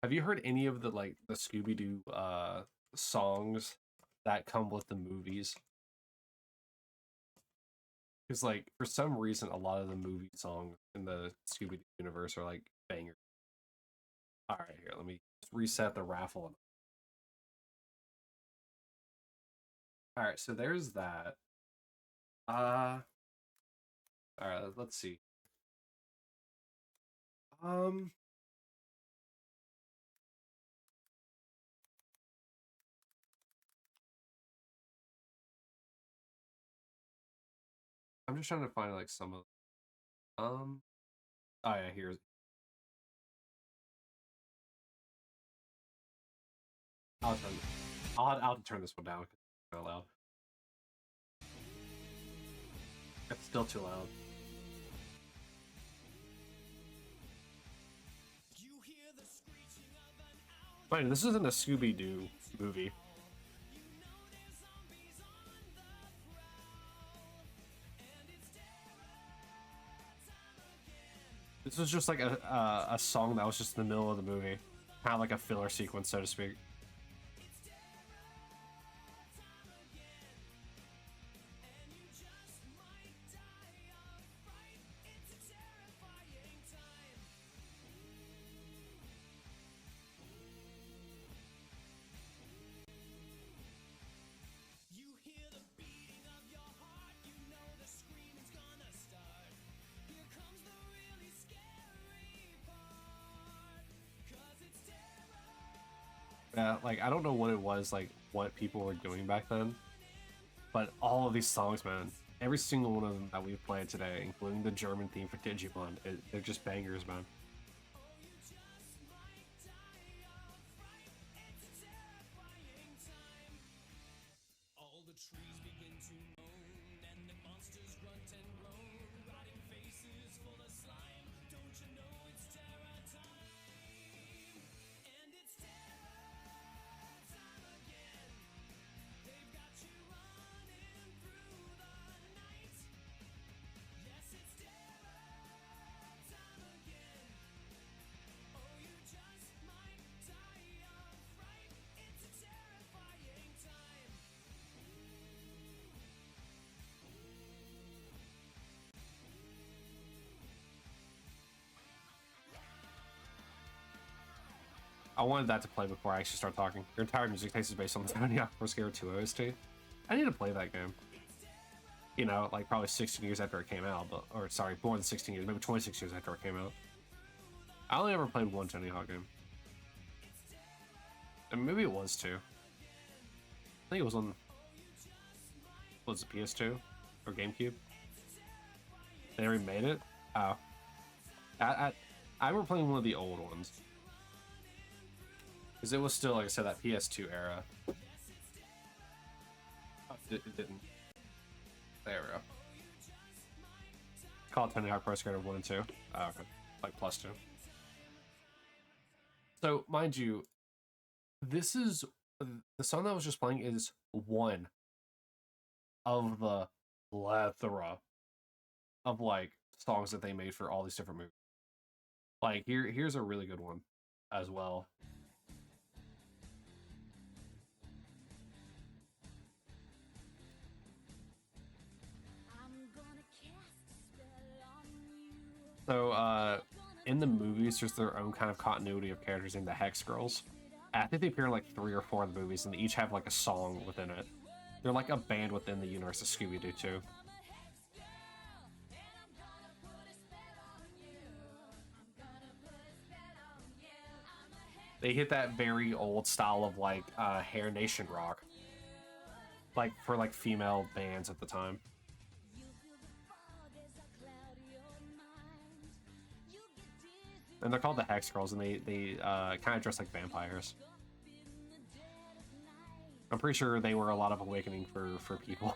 Have you heard any of the like the Scooby-Doo songs that come with the movies? Because like for some reason a lot of the movie songs in the Scooby-Doo universe are like bangers. Alright, here, let me just reset the raffle. Alright, so there's that. Uh alright, let's see. Um I'm just trying to find like some of oh yeah, here's I'll turn I'll have to turn this one down because it's not loud. It's still too loud. Wait, this isn't a Scooby-Doo movie. This was just like a song that was just in the middle of the movie, kind of like a filler sequence, so to speak. Yeah, like I don't know what it was, like what people were doing back then, but all of these songs, man, every single one of them that we've played today, including the German theme for Digimon, they're just bangers, man. I wanted that to play before I actually start talking. Your entire music taste is based on the Tony Hawk Pro Skater 2 OST. I need to play that game. You know, like probably 16 years after it came out, but or sorry, more than 16 years, maybe 26 years after it came out. I only ever played one Tony Hawk game. And maybe it was two. I think it was on was it PS2 or GameCube? They remade it? Oh. I remember playing one of the old ones. Because it was still, like I said, that PS2 era. Oh, it didn't. There we go. It's called Tony Hawk Pro Skater 1 and 2. Oh, okay. Like plus 2. So, mind you, this is the song that was just playing is one of the plethora of like songs that they made for all these different movies. Like here's a really good one as well. So in the movies there's their own kind of continuity of characters in the Hex Girls. I think they appear in like 3 or 4 of the movies and they each have like a song within it. They're like a band within the universe of Scooby-Doo too. They hit that very old style of like Hair Nation rock. Like for like female bands at the time. And they're called the Hex Girls and they kind of dress like vampires. I'm pretty sure they were a lot of awakening for people.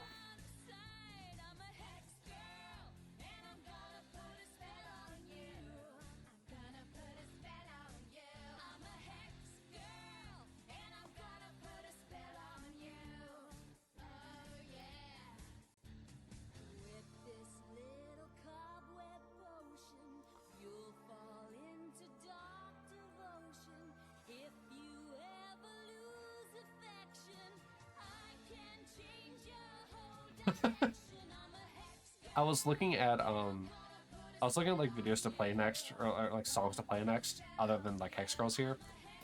I was looking at like videos to play next, or like songs to play next, other than like Hex Girls here.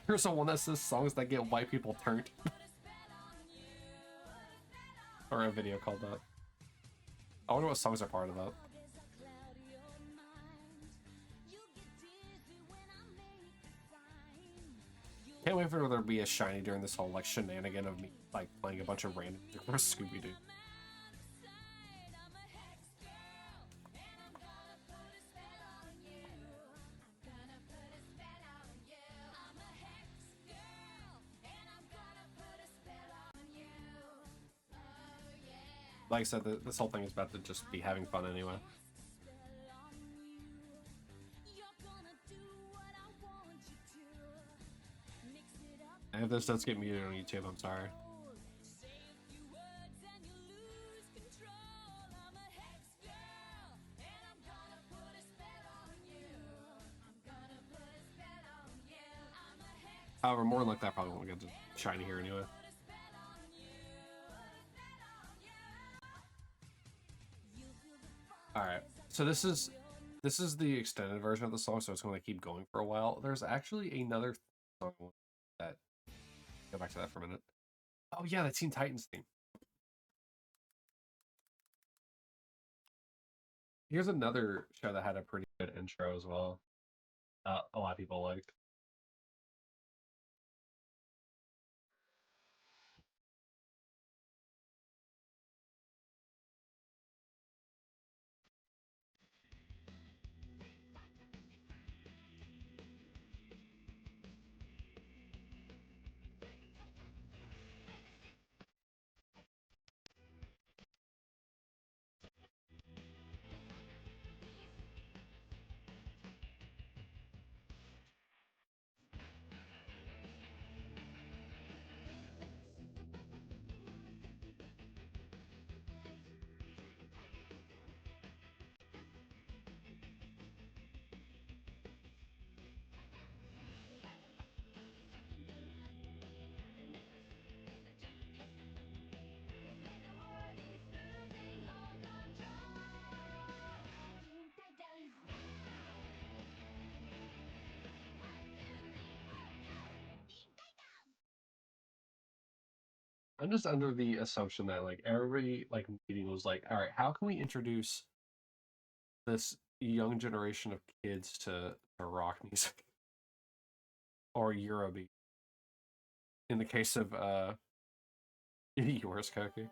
Here's the one that says songs that get white people turned. Or a video called that. I wonder what songs are part of that. Can't wait for there to be a shiny during this whole like shenanigan of me like playing a bunch of random Scooby-Doo. Like I said, this whole thing is about to just be having fun anyway. And if this does get muted on YouTube, I'm sorry. However, more than like that, probably won't get to shiny here anyway. All right, so this is the extended version of the song, so it's going to keep going for a while. There's actually another song that, go back to that for a minute. Oh yeah, the Teen Titans theme. Here's another show that had a pretty good intro as well. A lot of people liked. I'm just under the assumption that like every like meeting was like, all right, how can we introduce this young generation of kids to rock music or Eurobeat? In the case of yours, Koki.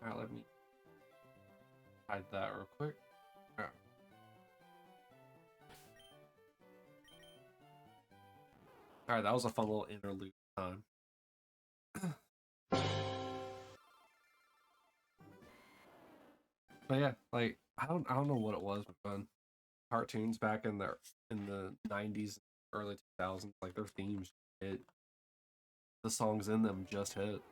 Alright, let me hide that real quick. Alright, that was a fun little interlude time. But yeah, like I don't know what it was, but cartoons back in the 90s, early 2000s, like their themes hit. The songs in them just hit.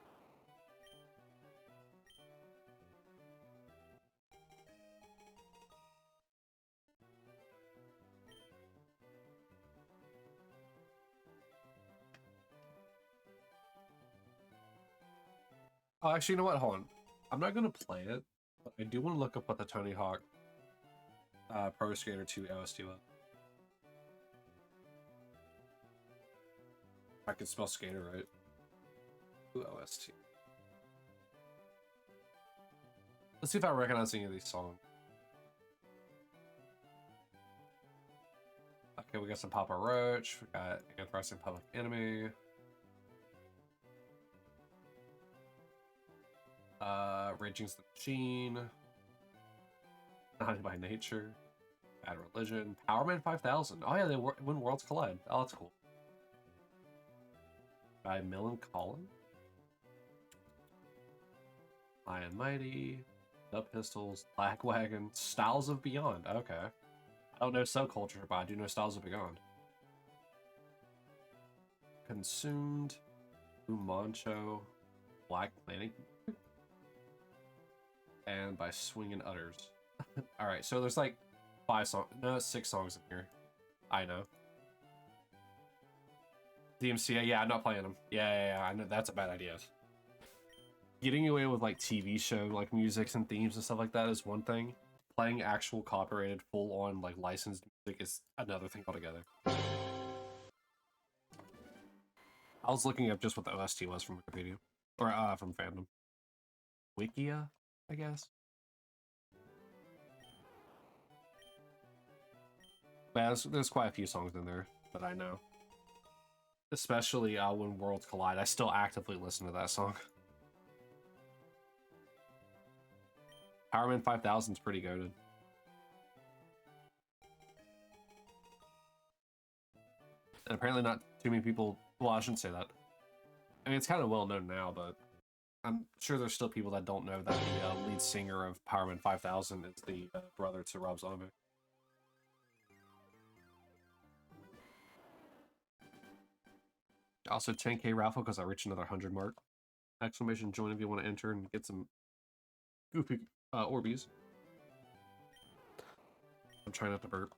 Oh, actually, you know what? Hold on. I'm not gonna play it, but I do want to look up what the Tony Hawk Pro Skater 2 OST was. I can spell skater right. OST. Let's see if I recognize any of these songs. Okay, we got some Papa Roach. We got Anthrax and Public Enemy. Raging's the Machine. Naughty by Nature. Bad Religion. Powerman 5000. Oh yeah, they when Worlds Collide. Oh, that's cool. By Millen Collin. High and Mighty. The Pistols. Blackwagon. Styles of Beyond. Okay. I don't know Subculture, but I do know Styles of Beyond. Consumed. Umancho. Black Planet. and by Swingin' Utters. All right, so there's like 6 songs in here. I know. DMCA, yeah, I'm not playing them. Yeah, I know that's a bad idea. Getting away with like TV show like musics and themes and stuff like that is one thing. Playing actual copyrighted, full-on like licensed music is another thing altogether. I was looking up just what the OST was from Wikipedia or from fandom. Wikia, I guess. But there's quite a few songs in there that I know. Especially when Worlds Collide. I still actively listen to that song. Powerman 5000 is pretty goated. And apparently not too many people... Well, I shouldn't say that. I mean, it's kind of well known now, but I'm sure there's still people that don't know that the lead singer of Powerman 5000 is the brother to Rob Zombie. Also, 10K raffle because I reached another 100 mark. Exclamation join if you want to enter and get some goofy Orbeez. I'm trying not to burp.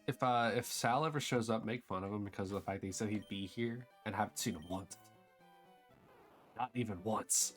If Sal ever shows up, make fun of him because of the fact that he said he'd be here and haven't seen him once. Not even once.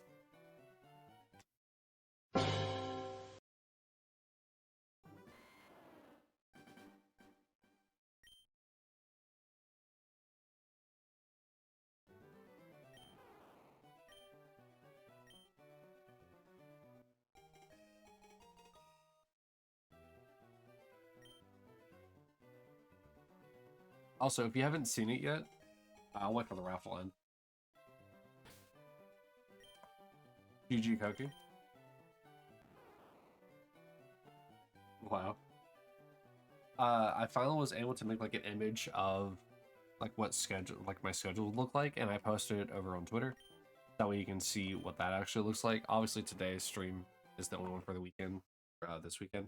Also, if you haven't seen it yet, I'll wait for the raffle end. GG Koki. Wow. I finally was able to make like an image of like what schedule, like my schedule would look like, and I posted it over on Twitter. That way you can see what that actually looks like. Obviously today's stream is the only one for the weekend, this weekend.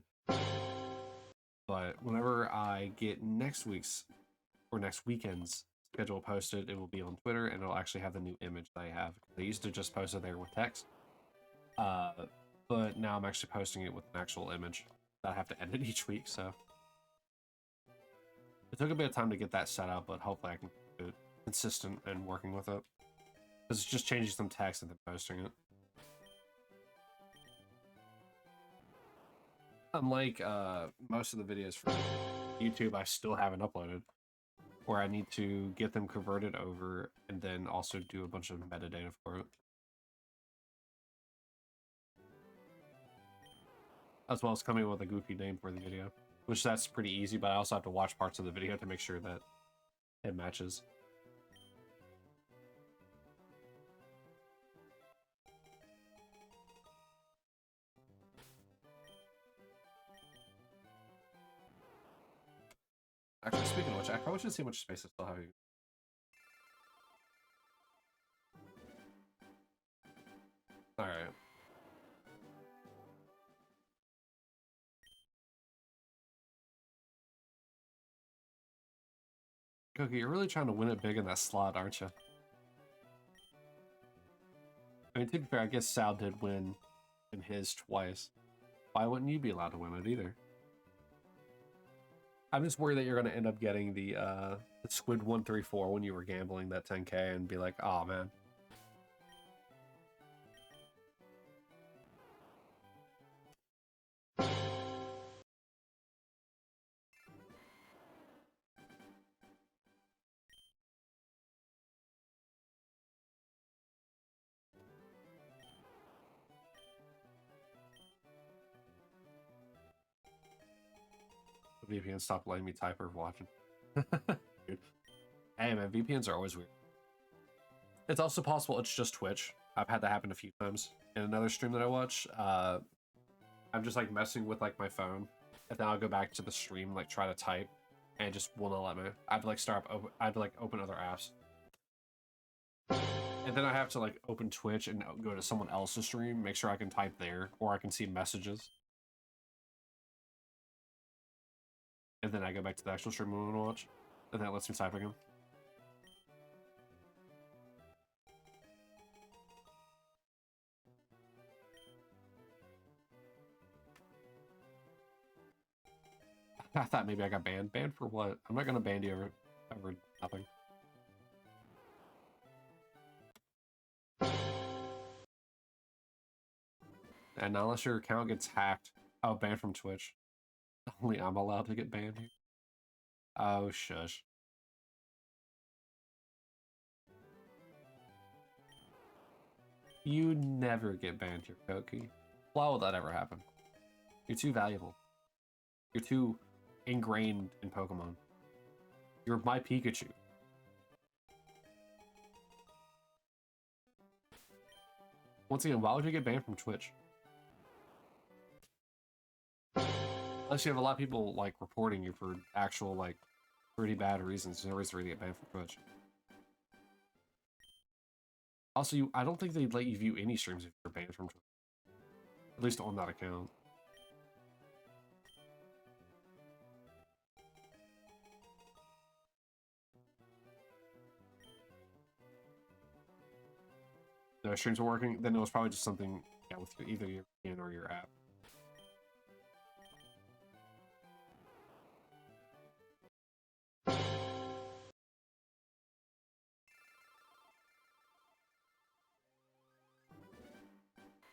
But whenever I get next week's or next weekend's schedule posted, it will be on Twitter, and it'll actually have the new image that I have. I used to just post it there with text, but now I'm actually posting it with an actual image that I have to edit each week, so it took a bit of time to get that set up, but hopefully I can do it consistent and working with it. Because it's just changing some text and then posting it. Unlike most of the videos from YouTube, I still haven't uploaded, where I need to get them converted over and then also do a bunch of metadata for it. As well as coming up with a goofy name for the video, which that's pretty easy, but I also have to watch parts of the video to make sure that it matches. Actually, speaking of which, I probably should see how much space I still have. Alright. Cookie, you're really trying to win it big in that slot, aren't you? I mean, to be fair, I guess Sal did win in his twice. Why wouldn't you be allowed to win it either? I'm just worried that you're going to end up getting the Squid 134 when you were gambling that 10K and be like, oh man. VPN stopped letting me type or watching. Dude. Hey man, VPNs are always weird. It's also possible it's just Twitch. I've had that happen a few times. In another stream that I watch, I'm just like messing with like my phone, and then I'll go back to the stream, like try to type, and it just will not let me. I have to like I have to like open other apps. And then I have to like open Twitch and go to someone else's stream, make sure I can type there, or I can see messages. and then I go back to the actual stream we want to watch, and that lets me type again. I thought maybe I got banned. Banned for what? I'm not gonna ban you over nothing. And unless your account gets hacked, oh, banned from Twitch. Only I'm allowed to get banned here. Oh, shush. You never get banned here, Koki. Why will that ever happen? You're too valuable. You're too ingrained in Pokemon. You're my Pikachu. Once again, why would you get banned from Twitch? Unless you have a lot of people, like, reporting you for actual, like, pretty bad reasons. There's no reason for you to get banned from Twitch. Also, I don't think they'd let you view any streams if you're banned from Twitch. At least on that account. No streams are working, then it was probably just something, yeah, with either your VPN or your app.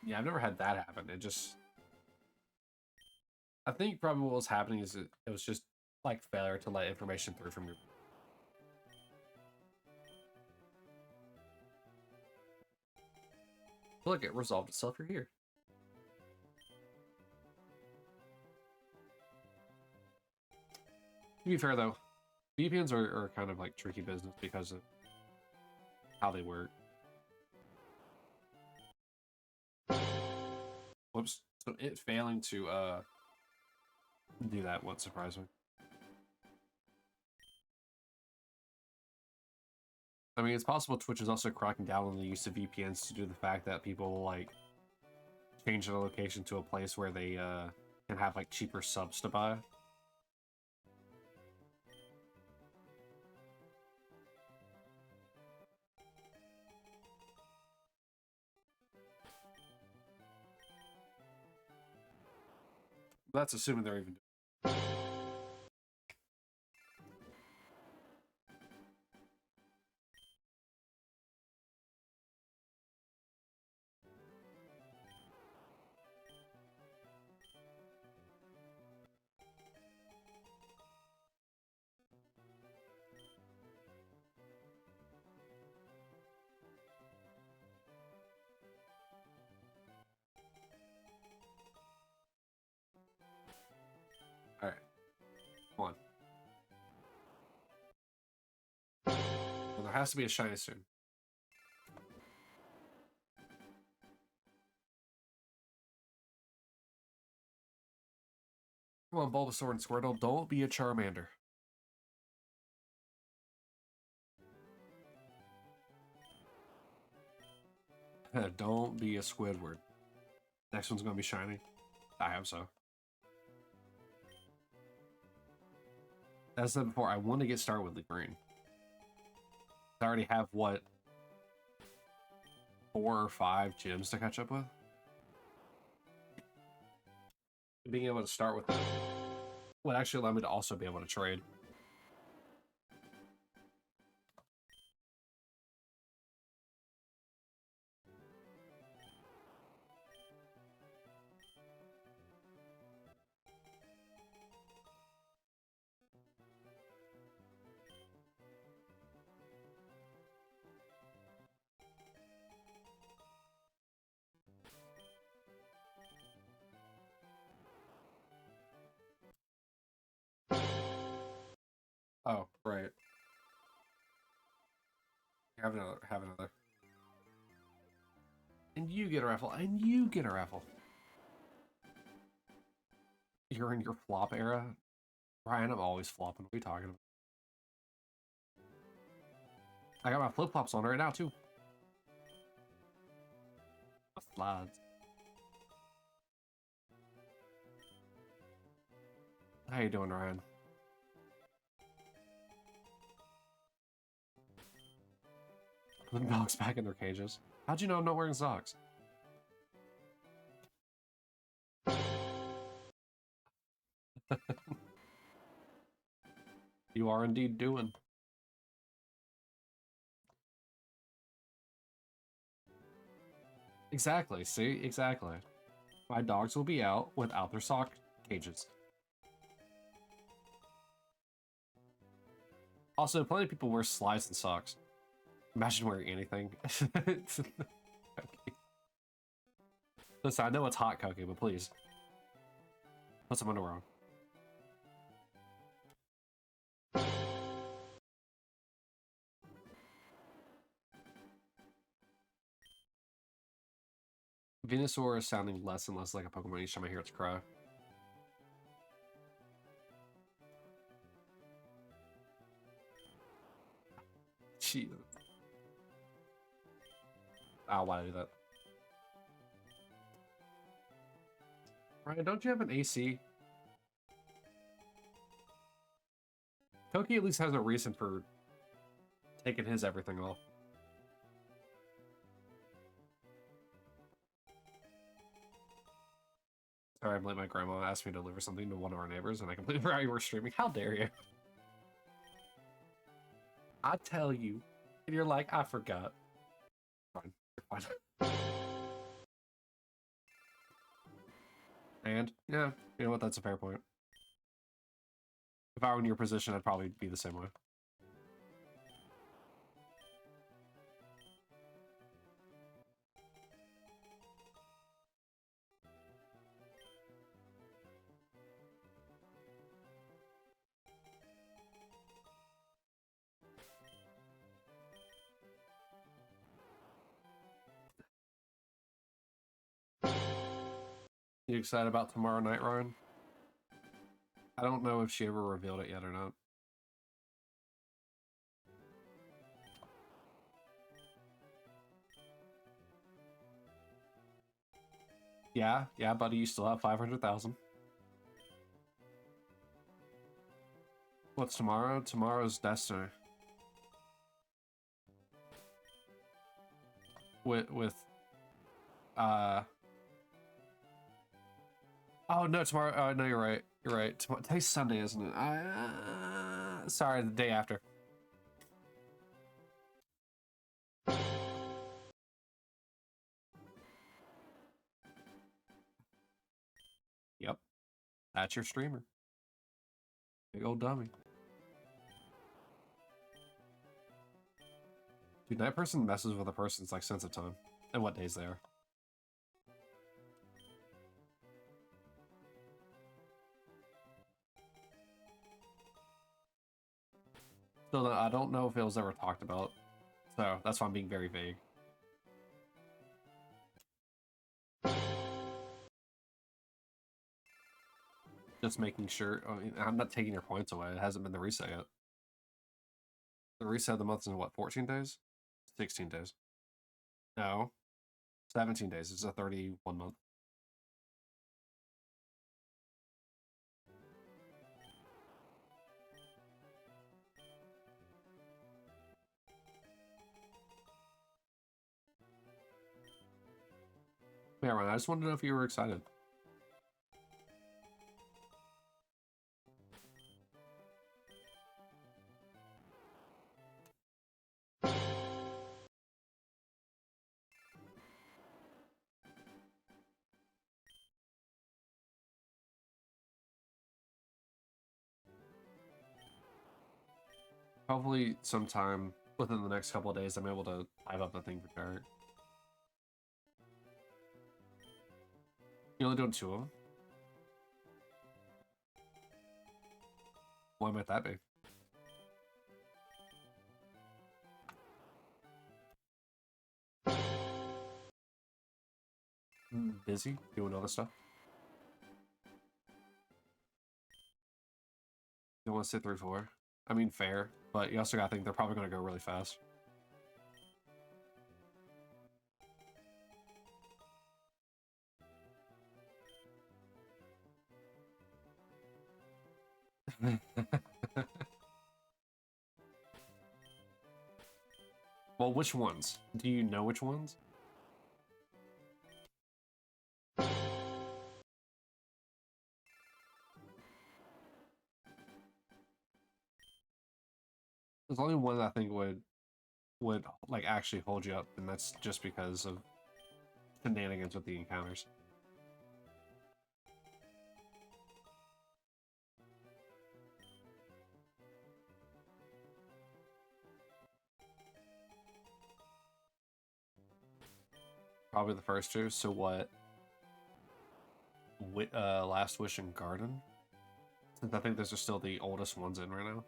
Yeah, I've never had that happen. It just... I think probably what was happening is it was just, like, failure to let information through from your... Look, it resolved itself. You're here. To be fair, though, VPNs are kind of, like, tricky business because of how they work. Whoops. So it failing to, do that won't surprise me. I mean, it's possible Twitch is also cracking down on the use of VPNs to do the fact that people, like, change their location to a place where they, can have, like, cheaper subs to buy. That's assuming they're even... Alright. Come on. Well, there has to be a shiny soon. Come on, Bulbasaur and Squirtle, don't be a Charmander. Don't be a Squidward. Next one's gonna be shiny. I hope so. As I said before, I want to get started with the green. I already have, what, 4 or 5 gyms to catch up with? Being able to start with them would actually allow me to also be able to trade. Oh, right. Have another, have another. And you get a raffle, and you get a raffle. You're in your flop era? Ryan, I'm always flopping. What are you talking about? I got my flip-flops on right now, too. Slides. How you doing, Ryan? Putting dogs back in their cages. How'd you know I'm not wearing socks? You are indeed doing. Exactly, see? Exactly. My dogs will be out without their sock cages. Also, plenty of people wear slides and socks. Imagine wearing anything. Okay. Listen, I know it's hot, Koki, but please. Put some underwear on. Venusaur is sounding less and less like a Pokemon each time I hear its cry. Jeez. Oh, why did I do that? Ryan, don't you have an AC? Koki at least has a reason for taking his everything off. Sorry, I'm late. My grandma asked me to deliver something to one of our neighbors, and I completely forgot you were streaming. How dare you? I tell you, and you're like, I forgot. Fine, you're fine. And yeah, you know what? That's a fair point. If I were in your position, I'd probably be the same way. You excited about tomorrow night, Ryan? I don't know if she ever revealed it yet or not. Yeah, buddy, you still have 500,000. What's tomorrow? Tomorrow's Destiny. With oh no, tomorrow. Oh no, you're right. You're right. Today's Sunday, isn't it? Sorry, the day after. Yep, that's your streamer. Big old dummy. Dude, night person messes with a person's like sense of time and what days they are. So I don't know if it was ever talked about, so that's why I'm being very vague. Just making sure. I mean, I'm not taking your points away. It hasn't been the reset yet. The reset of the month is in what, 14 days? 16 days. No. 17 days. It's a 31 month. Yeah, Ryan, I just wanted to know if you were excited. Hopefully sometime within the next couple of days I'm able to live up the thing for Derek. You're only doing 2 of them? Why might that be? Busy doing other stuff. You want to sit through 4? I mean, fair, but you also gotta think they're probably gonna go really fast. Well, which ones? Do you know which ones? There's only one that I think would like actually hold you up, and that's just because of shenanigans with the encounters. Probably the first two. So what? Last Wish and Garden? Since I think those are still the oldest ones in right now.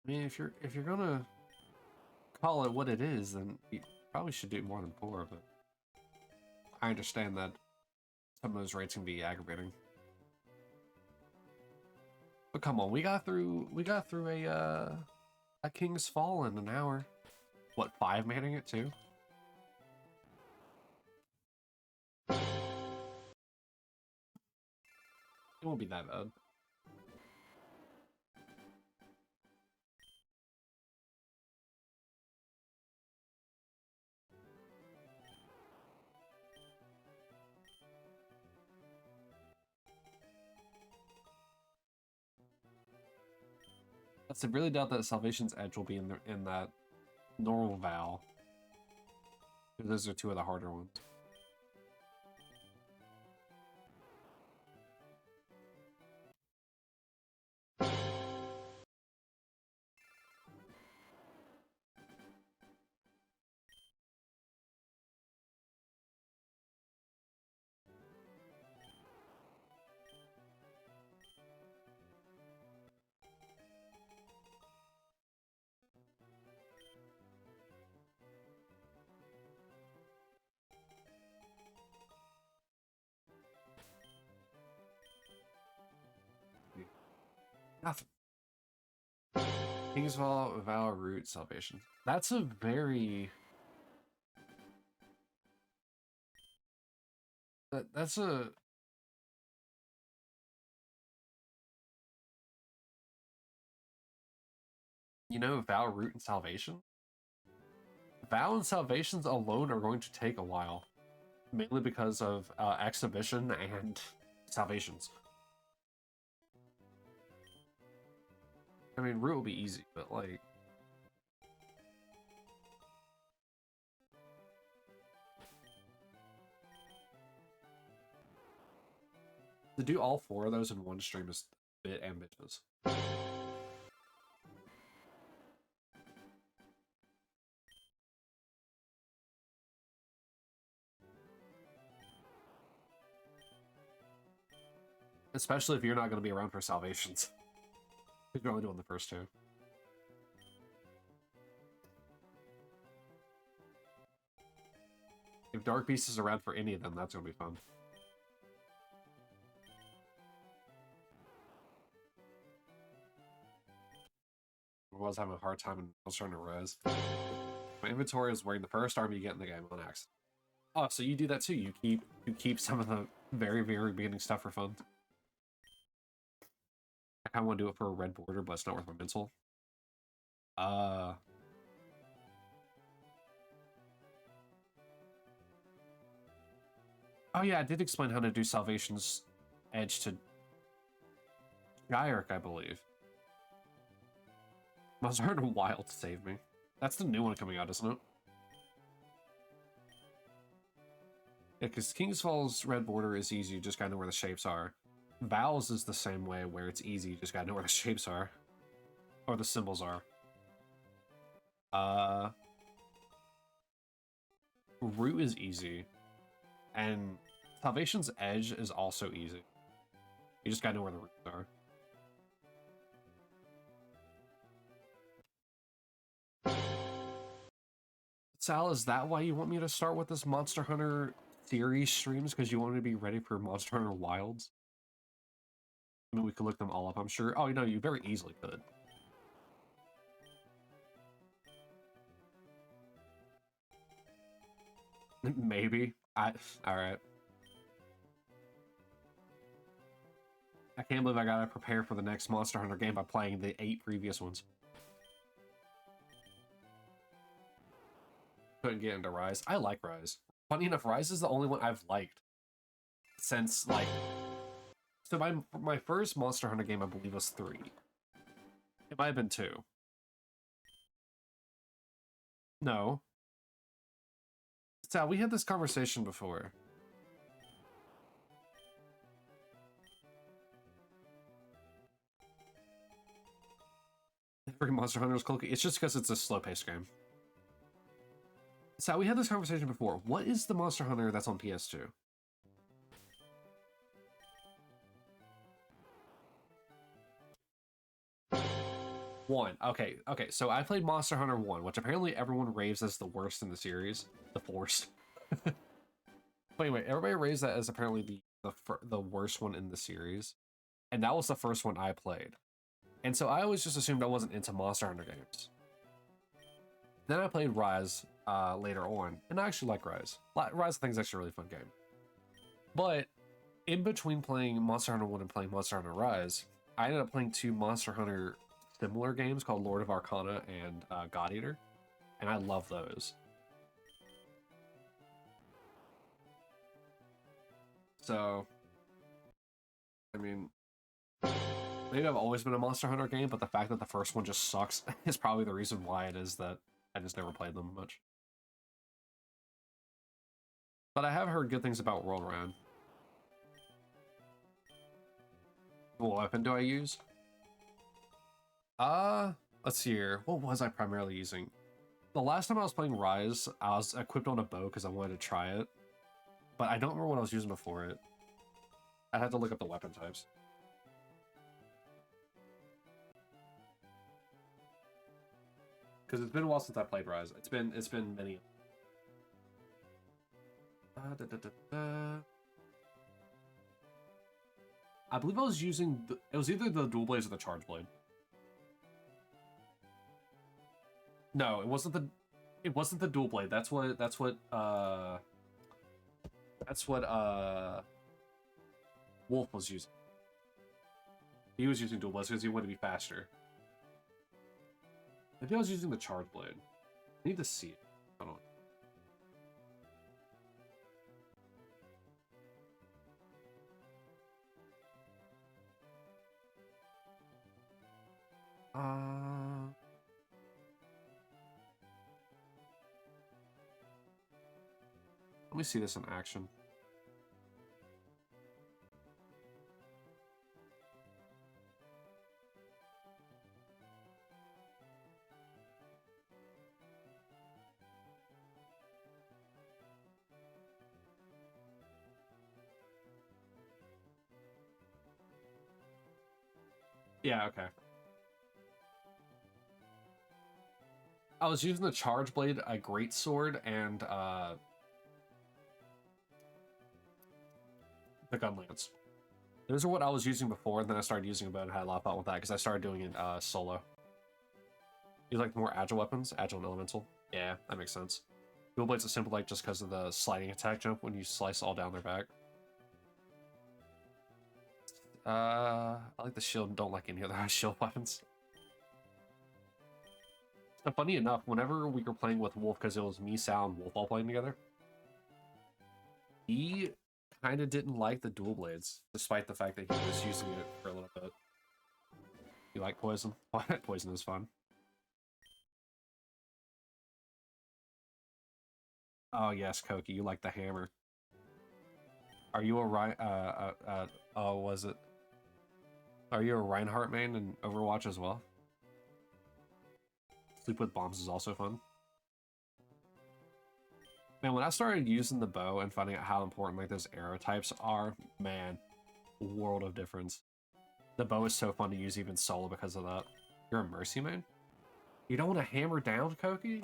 I mean, if you're gonna call it what it is, then you probably should do more than 4, but I understand that some of those rates can be aggravating. But come on, we got through a King's Fall in an hour. What, 5 manning it too? It won't be that bad. I really doubt that Salvation's Edge will be in that normal Val. Those are 2 of the harder ones. Nothing. King's Vow, Root, Salvation. That's a very... That's a... You know, Vow, Root, and Salvation? Vow and Salvations alone are going to take a while. Mainly because of Exhibition and Salvations. I mean, Root will be easy, but like... To do all 4 of those in one stream is a bit ambitious. Especially if you're not going to be around for Salvations. If you're only doing the first 2. If Dark Beast is around for any of them, that's going to be fun. I was having a hard time and I was trying to res. My inventory is wearing the first army you get in the game on accident. Oh, so you do that too. You keep some of the very, very beginning stuff for fun. I kind of want to do it for a red border, but it's not worth my mental. Oh yeah, I did explain how to do Salvation's Edge to Gyrick, I believe. I was hard a while to save me. That's the new one coming out, isn't it? Yeah, because King's Fall's red border is easy, you just gotta know where the shapes are. Val's is the same way, where it's easy, you just gotta know where the shapes are. Or the symbols are. Root is easy. And Salvation's Edge is also easy. You just gotta know where the roots are. Sal, is that why you want me to start with this Monster Hunter series streams? Because you want me to be ready for Monster Hunter Wilds? I mean, we could look them all up, I'm sure. Oh, you know, you very easily could. Maybe. Alright. I can't believe I gotta prepare for the next Monster Hunter game by playing the 8 previous ones. Couldn't get into Rise. I like Rise. Funny enough, Rise is the only one I've liked since, like... So my first Monster Hunter game, I believe, was 3. It might have been 2. No. Sal, we had this conversation before. Every Monster Hunter is cool. It's just because it's a slow-paced game. So we had this conversation before. What is the Monster Hunter that's on PS2? One. Okay. So I played Monster Hunter 1, which apparently everyone raves as the worst in the series. The worst. But anyway, everybody raves that as apparently the worst one in the series. And that was the first one I played. And so I always just assumed I wasn't into Monster Hunter games. Then I played Rise later on, and I actually like Rise. Rise, I think, is actually a really fun game. But in between playing Monster Hunter 1 and playing Monster Hunter Rise, I ended up playing 2 Monster Hunter similar games called Lord of Arcana and God Eater, and I love those. So, I mean, maybe I've always been a Monster Hunter game, but the fact that the first one just sucks is probably the reason why it is that I just never played them much. But I have heard good things about World Round. What weapon do I use? Let's see here. What was I primarily using? The last time I was playing Rise, I was equipped on a bow because I wanted to try it. But I don't remember what I was using before it. I had to look up the weapon types. Because it's been a while since I played Rise. It's been many. I believe I was using it was either the dual blades or the charge blade. No, it wasn't the dual blade. That's what Wolf was using. He was using dual blades because he wanted to be faster. Maybe I was using the charge blade. I need to see it. Hold on. Let me see this in action. Yeah, okay. I was using the charge blade, a great sword, and the gun lance. Those are what I was using before, and then I started using a bow and had a lot of fun with that because I started doing it solo. You like the more agile weapons? Agile and elemental? Yeah, that makes sense. Dual blade's a simple like just because of the sliding attack jump when you slice all down their back. I like the shield and don't like any other shield weapons. So funny enough, whenever we were playing with Wolf, because it was me, Sal, and Wolf all playing together, he kind of didn't like the dual blades, despite the fact that he was using it for a little bit. You like poison? Poison is fun. Oh yes, Koki, you like the hammer. Are you a was it? Are you a Reinhardt main in Overwatch as well? Sleep with bombs is also fun. Man, when I started using the bow and finding out how important like those arrow types are, man, world of difference. The bow is so fun to use even solo because of that. You're a Mercy main? You don't want to hammer down, Koki?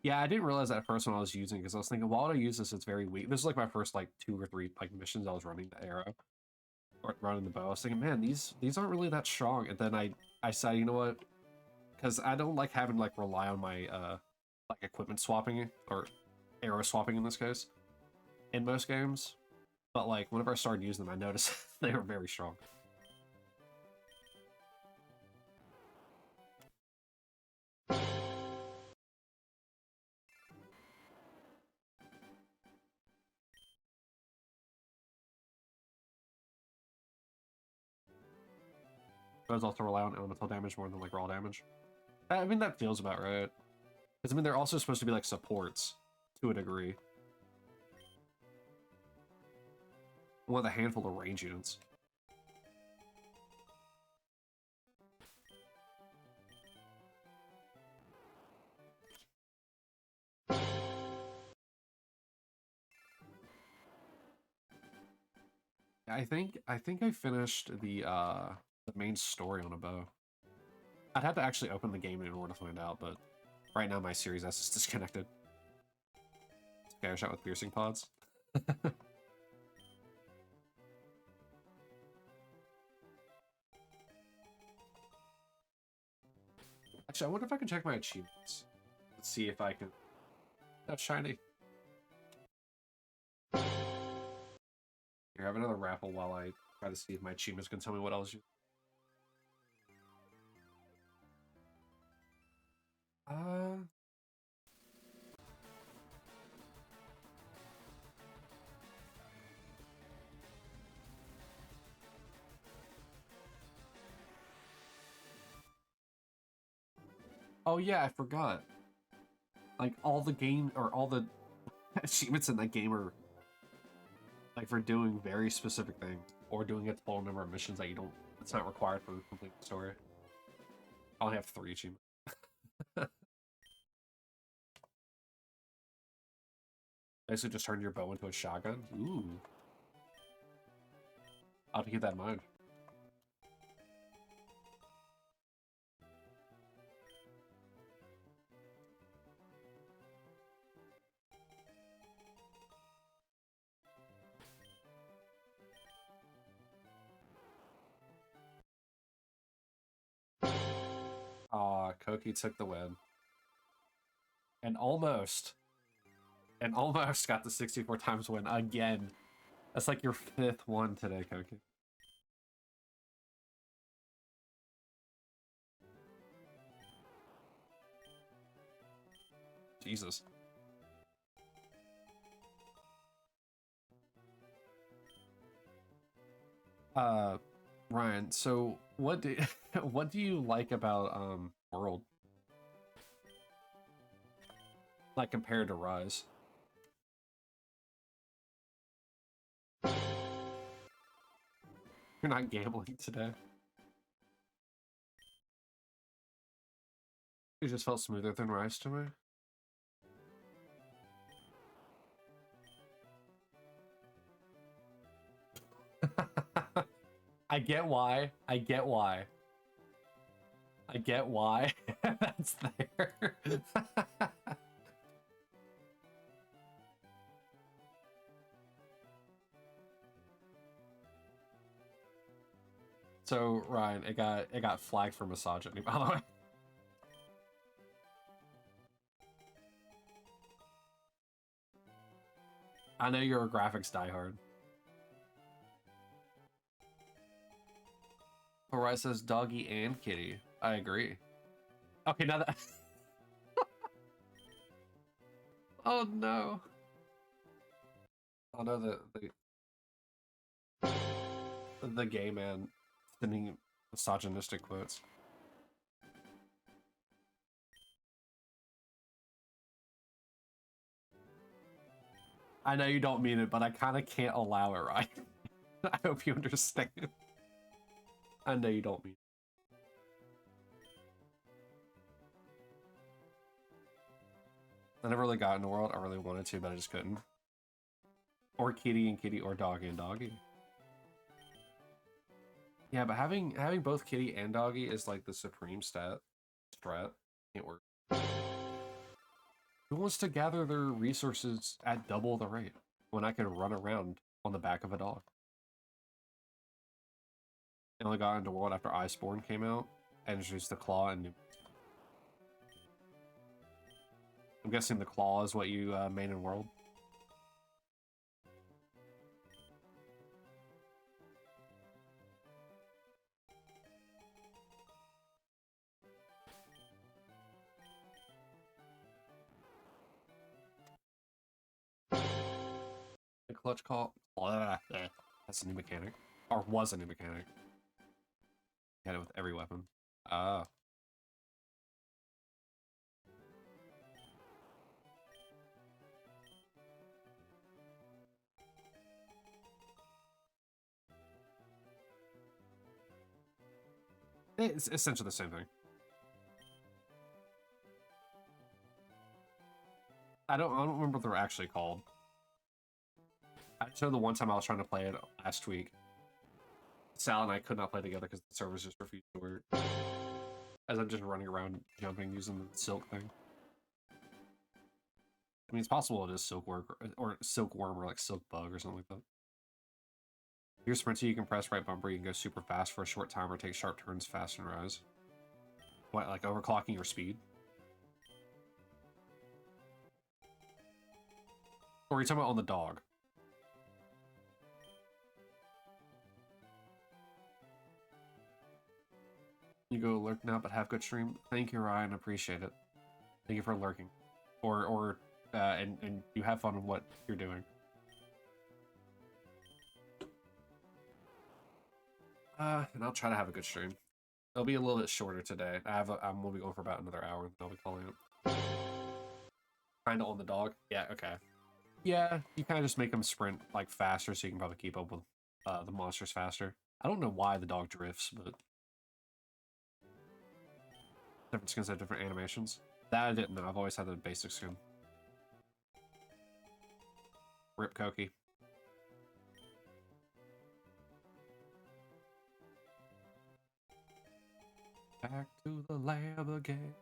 Yeah, I didn't realize that at first when I was using it because I was thinking, why would I use this? It's very weak. This is like my first like 2 or 3 like missions I was running the arrow. Or running the bow. I was thinking, man, these aren't really that strong. And then I decided, you know what? because I don't like having to like rely on my like equipment swapping or arrow swapping in this case in most games. But like whenever I started using them, I noticed they were very strong. Those also rely on elemental damage more than like raw damage. I mean, that feels about right. Because I mean, they're also supposed to be like supports to a degree. One of the handful of range units. I think I finished the main story on a bow. I'd have to actually open the game in order to find out, but right now my Series S is disconnected. Okay, I shot with piercing pods. Actually, I wonder if I can check my achievements. Let's see if I can. That's shiny. Here, have another raffle while I try to see if my achievements can tell me what else you. Oh yeah, I forgot. Like all the game or all the achievements in that game are like for doing very specific things or doing a total number of missions that you don't. It's not required for the complete story. I only have 3 achievements. Basically, just turn your bow into a shotgun. Ooh, I'll have to keep that in mind. Aw, Koki took the win. And almost got the 64 times win again. That's like your 5th one today, Koki. Jesus. Ryan, so what do what do you like about World? Like compared to Rise? You're not gambling today. It just felt smoother than Rise to me. I get why. I get why. I get why that's there. So Ryan, it got flagged for misogyny, by the way. I know you're a graphics diehard. Horizon says doggy and kitty. I agree. Okay, now that. Oh no. Oh no, the gay man sending misogynistic quotes. I know you don't mean it, but I kind of can't allow it, right? I hope you understand. I know you don't mean it. I never really got into World. I really wanted to, but I just couldn't. Or kitty and kitty, or doggy and doggy. Yeah, but having both kitty and doggy is like the supreme strat. Can't work. Who wants to gather their resources at double the rate when I can run around on the back of a dog? I only got into World after Iceborne came out and introduced the claw and I'm guessing the claw is what you made in world. The clutch call. That's a new mechanic. Or was a new mechanic. Had it with every weapon. Ah. It's essentially the same thing. I don't remember what they're actually called. I showed the one time I was trying to play it last week. Sal and I could not play together because the servers just refused to work. As I'm just running around jumping using the silk thing. I mean, it's possible it is silkworm or silkworm or like silk bug or something like that. If you're sprinting, you can press right bumper, you can go super fast for a short time or take sharp turns fast and rise. What, like overclocking your speed? Or are you talking about on the dog? You go lurk now, but have good stream. Thank you, Ryan. Appreciate it. Thank you for lurking. And you have fun with what you're doing. And I'll try to have a good stream. It'll be a little bit shorter today. I'm gonna be going for about another hour, and I'll be calling it. Kinda on the dog. Yeah. Okay. Yeah, you kind of just make them sprint like faster, so you can probably keep up with the monsters faster. I don't know why the dog drifts, but different skins have different animations. That I didn't know. I've always had the basic skin. Rip Koki. Back to the lab again.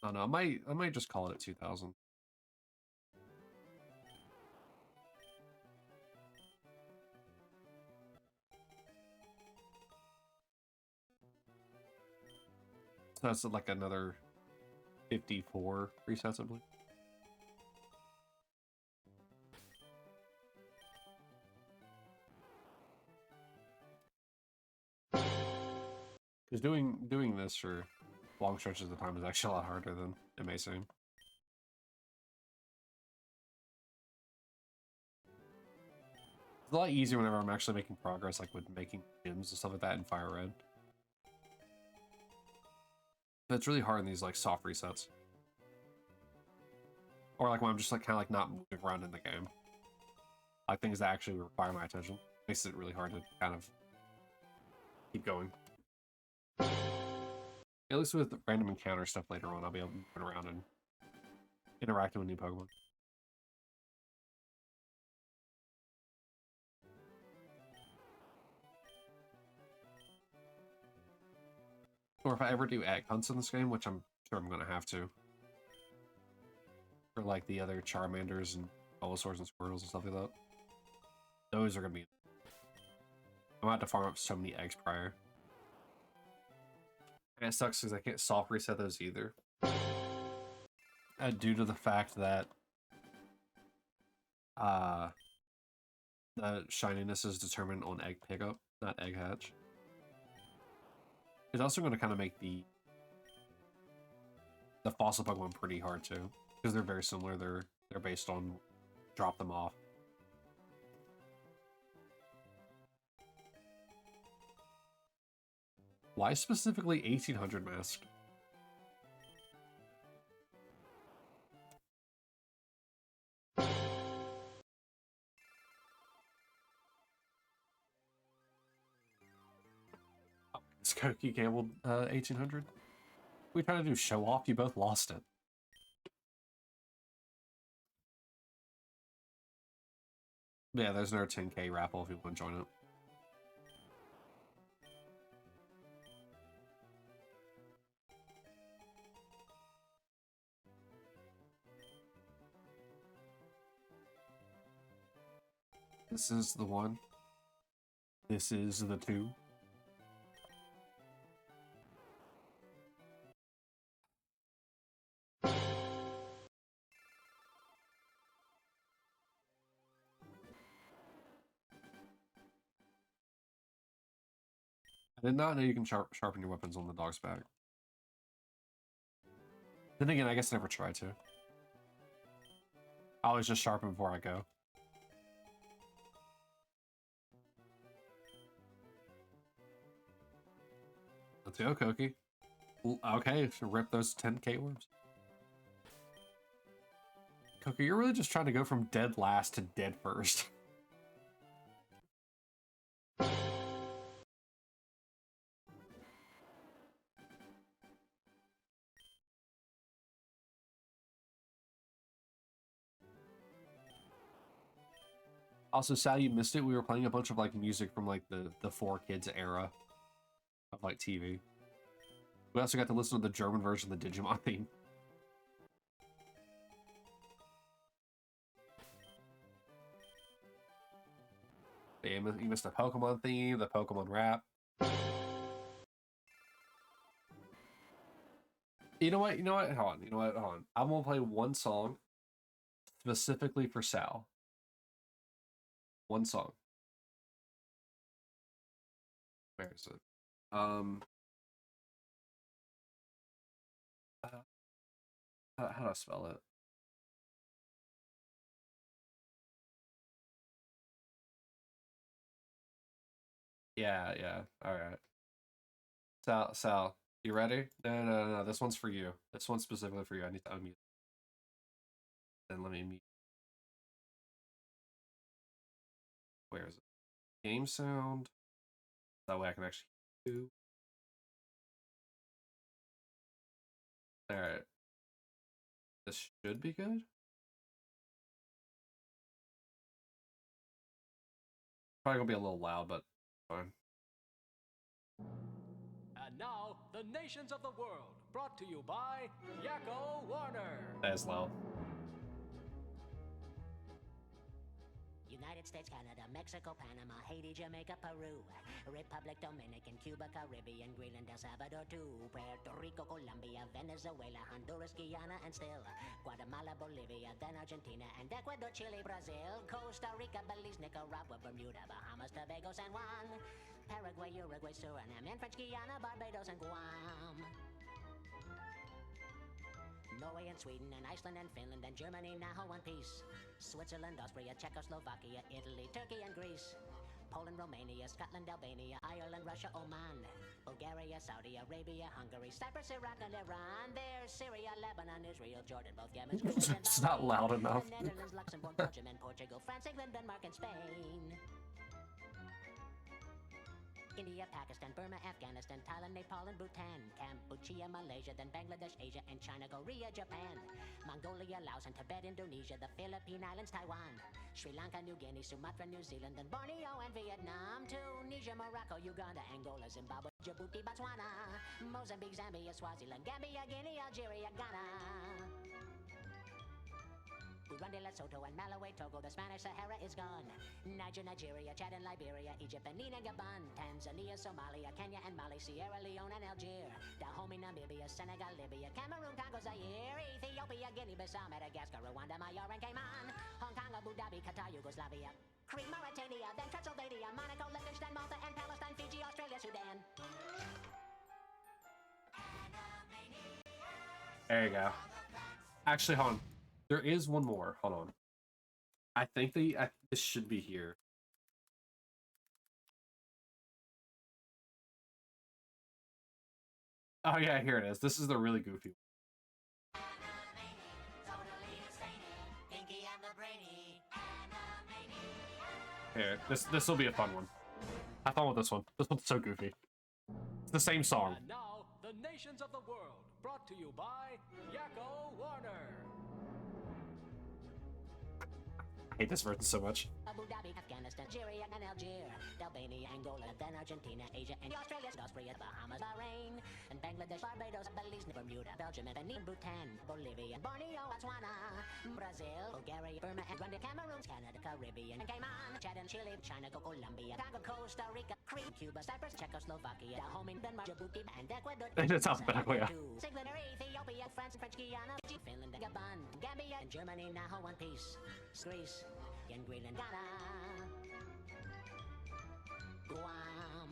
Oh no, I might just call it at 2000. So that's like another 54 resets, I believe. Because doing this for long stretches of the time is actually a lot harder than it may seem. It's a lot easier whenever I'm actually making progress, like with making gyms and stuff like that in Fire Red. But it's really hard in these like soft resets. Or like when I'm just like kind of like not moving around in the game. Like things that actually require my attention. Makes it really hard to kind of keep going. At least with random encounter stuff later on, I'll be able to run around and interact with new Pokemon. Or if I ever do egg hunts in this game, which I'm sure I'm gonna have to. For like the other Charmanders and Bulbasaurs and Squirtles and stuff like that. Those are gonna be... I'm gonna have to farm up so many eggs prior. And it sucks because I can't soft reset those either. Due to the fact that the shininess is determined on egg pickup, not egg hatch. It's also going to kind of make the fossil Pokemon pretty hard too, because they're very similar. They're based on drop them off. Why specifically 1800 mask? Skokie gambled 1800. We tried to do show off. You both lost it. Yeah, there's another 10k raffle if you want to join it. This is the one. This is the two. I did not know you can sharpen your weapons on the dog's back. Then again, I guess I never tried to. I always just sharpen before I go. Let's go, Koki. Okay, so rip those 10k worms. Koki, you're really just trying to go from dead last to dead first. Also, Sal, you missed it. We were playing a bunch of like music from like the 4Kids era of like TV. We also got to listen to the German version of the Digimon theme. Yeah, you missed the Pokemon theme, the Pokemon rap. You know what? You know what? Hold on. You know what? Hold on. I'm gonna play one song specifically for Sal. One song. Where is it? How do I spell it? Yeah, yeah. All right. Sal, you ready? No. This one's for you. This one's specifically for you. I need to unmute. Then let me mute. Where is it? Game sound. That way I can actually do. All right. This should be good. Probably gonna be a little loud, but fine. And now, the nations of the world, brought to you by Yakko Warner. That is loud. United States, Canada, Mexico, Panama, Haiti, Jamaica, Peru, Republic Dominican, Cuba, Caribbean, Greenland, El Salvador, too, Puerto Rico, Colombia, Venezuela, Honduras, Guyana, and still Guatemala, Bolivia, then Argentina, and Ecuador, Chile, Brazil, Costa Rica, Belize, Nicaragua, Bermuda, Bahamas, Tobago, San Juan, Paraguay, Uruguay, Suriname, and French Guiana, Barbados, and Guam. Norway and Sweden and Iceland and Finland and Germany now one piece. Switzerland, Austria, Czechoslovakia, Italy, Turkey and Greece. Poland, Romania, Scotland, Albania, Ireland, Russia, Oman. Bulgaria, Saudi Arabia, Hungary, Cyprus, Iraq and Iran. There's Syria, Lebanon, Israel, Jordan, both Yemen, Kuwait and It's not loud enough. The Netherlands, Luxembourg, Belgium and Portugal, France, England, Denmark and Spain. India, Pakistan, Burma, Afghanistan, Thailand, Nepal, and Bhutan, Cambodia, Malaysia, then Bangladesh, Asia, and China, Korea, Japan, Mongolia, Laos, and Tibet, Indonesia, the Philippine Islands, Taiwan, Sri Lanka, New Guinea, Sumatra, New Zealand, and Borneo, and Vietnam, Tunisia, Morocco, Uganda, Angola, Zimbabwe, Djibouti, Botswana, Mozambique, Zambia, Swaziland, Gambia, Guinea, Algeria, Ghana. Burundi, Lesotho, and Malawi, Togo, the Spanish Sahara is gone. Niger, Nigeria, Chad and Liberia, Egypt, Benin and Gabon, Tanzania, Somalia, Kenya and Mali, Sierra Leone and Algeria, Dahomey, Namibia, Senegal, Libya, Cameroon, Congo, Zaire, Ethiopia, Guinea-Bissau, Madagascar, Rwanda, Major and Cayman, Hong Kong, Abu Dhabi, Qatar, Yugoslavia, Crete, Mauritania, then Transylvania, Monaco, Liechtenstein, Malta, and Palestine, Fiji, Australia, Sudan. There you go. Actually, hold on. There is one more. Hold on. I think this should be here. Oh yeah, here it is. This is the really goofy one. Here, this will be a fun one. Have fun with this one. This one's so goofy. It's the same song. And now, the nations of the world, brought to you by Yakko Warner. hate this version so much. Abu Dhabi, Afghanistan, Nigeria, and Algeria, Albania, Angola, then Argentina, Asia, and Australia, Austria, Bahamas, Bahrain, and Bangladesh, Barbados, Belize, Bermuda, Belgium, and Benin, Bhutan, Bolivia, Borneo, Botswana, Brazil, Bulgaria, Burma, and Rwanda, Cameroon, Canada, Caribbean, Cayman, Chad, and Chile, China, Colombia, Congo, Costa Rica, Crete, Cuba, Cyprus, Czechoslovakia, Dahomey, Denmark, Djibouti, and Ecuador. And it's alphabetical, yeah. Signature, Ethiopia, France, French Guiana, Finland, Gabon, Gambia, and Germany, now one piece. Greece, and Greenland, Ghana, Guam,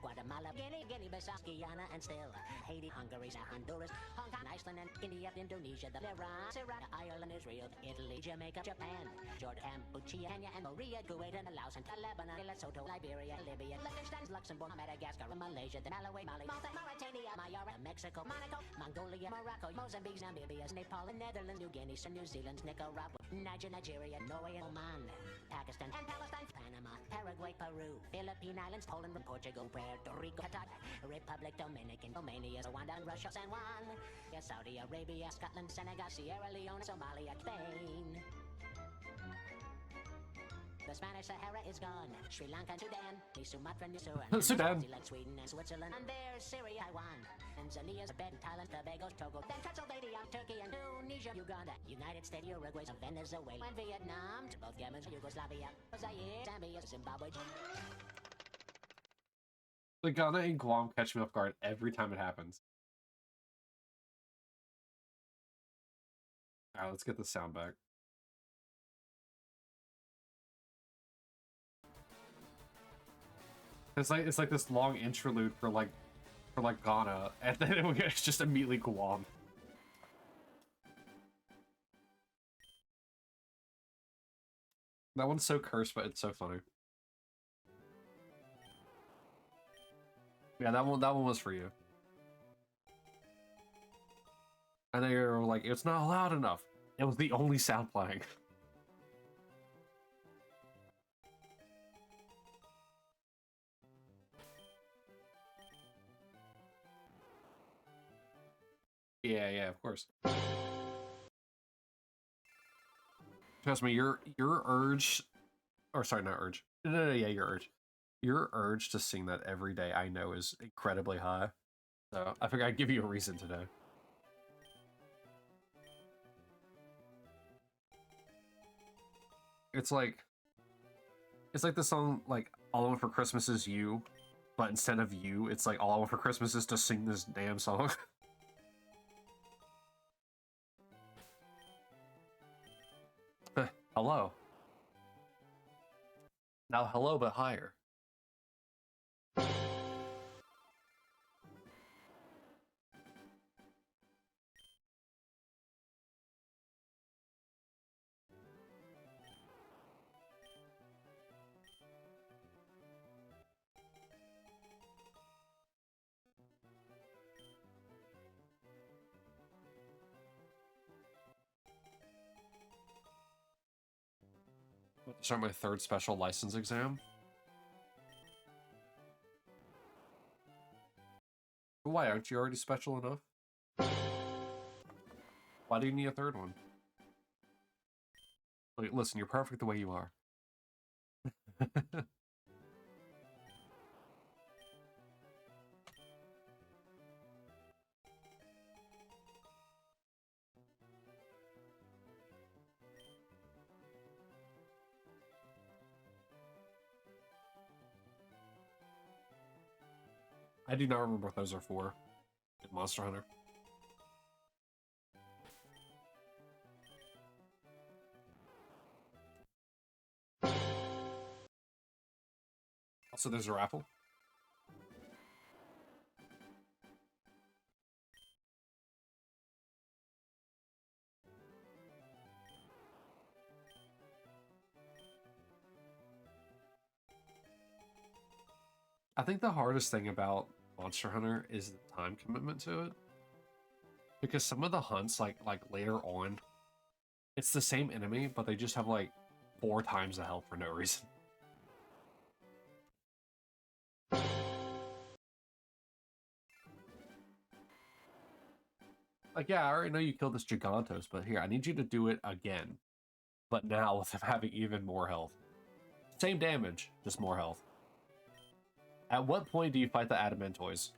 Guatemala, Guinea-Bissau, Guyana, and still Haiti, Hungary, Honduras, Hong Kong, Iceland, and India, Indonesia, the Iran, Ireland, Israel, Italy, Jamaica, Japan, Jordan, Cambodia, Kenya, and Korea, Kuwait, and Laos, and Lebanon, Lesotho, Liberia, Libya, Liechtenstein, Luxembourg, Madagascar, Malaysia, Malawi, Mali, Malta, Mauritania, Mayora, Mexico, Monaco, Mongolia, Morocco, Mozambique, Namibia, Nepal, Netherlands, New Guinea, New Zealand, Nicaragua, Nigeria, Norway, Oman, Pakistan, and Palestine, Panama, Paraguay, Peru, Philippine Islands, Poland, Portugal, Puerto Rico, Qatar, Republic Dominican, Romania, Rwanda, Russia, San Juan, Saudi Arabia, Scotland, Senegal, Sierra Leone, Somalia, Spain. The Spanish Sahara is gone. Sri Lanka, Sudan, Sumatra, New Sudan, Sudan. Zealand, Sweden, and Switzerland, and there's Syria, Taiwan, Tanzania, Tibet, Thailand, Tobago, Togo, then Transylvania, Turkey, and Tunisia, Uganda, United States, Uruguay, Venezuela, and Vietnam, both Yemen, Yugoslavia, Zaire, Zambia, Zimbabwe. The Ghana and Guam catch me off guard every time it happens. Alright, let's get the sound back. It's like this long interlude for Ghana, and then it's just immediately Guam. That one's so cursed, but it's so funny. Yeah, that one was for you. And they were like, it's not loud enough. It was the only sound playing. Yeah, of course. Trust me, your urge, or sorry, not urge. No, yeah, your urge. Your urge to sing that every day, I know, is incredibly high. So I figured I'd give you a reason today. It's like the song, like, All I Want for Christmas Is You, but instead of you, it's like, all I want for Christmas is to sing this damn song. Hello. Now hello, but higher. Start my third special license exam. Why aren't you already special enough? Why do you need a third one? Like, listen, you're perfect the way you are. I do not remember what those are for in Monster Hunter. Also, there's a raffle. I think the hardest thing about Monster Hunter is the time commitment to it. Because some of the hunts, like later on, it's the same enemy, but they just have like 4 times the health for no reason. Like, yeah, I already know you killed this Gigantos, but here, I need you to do it again. But now with him having even more health. Same damage, just more health. At what point do you fight the Adamantoids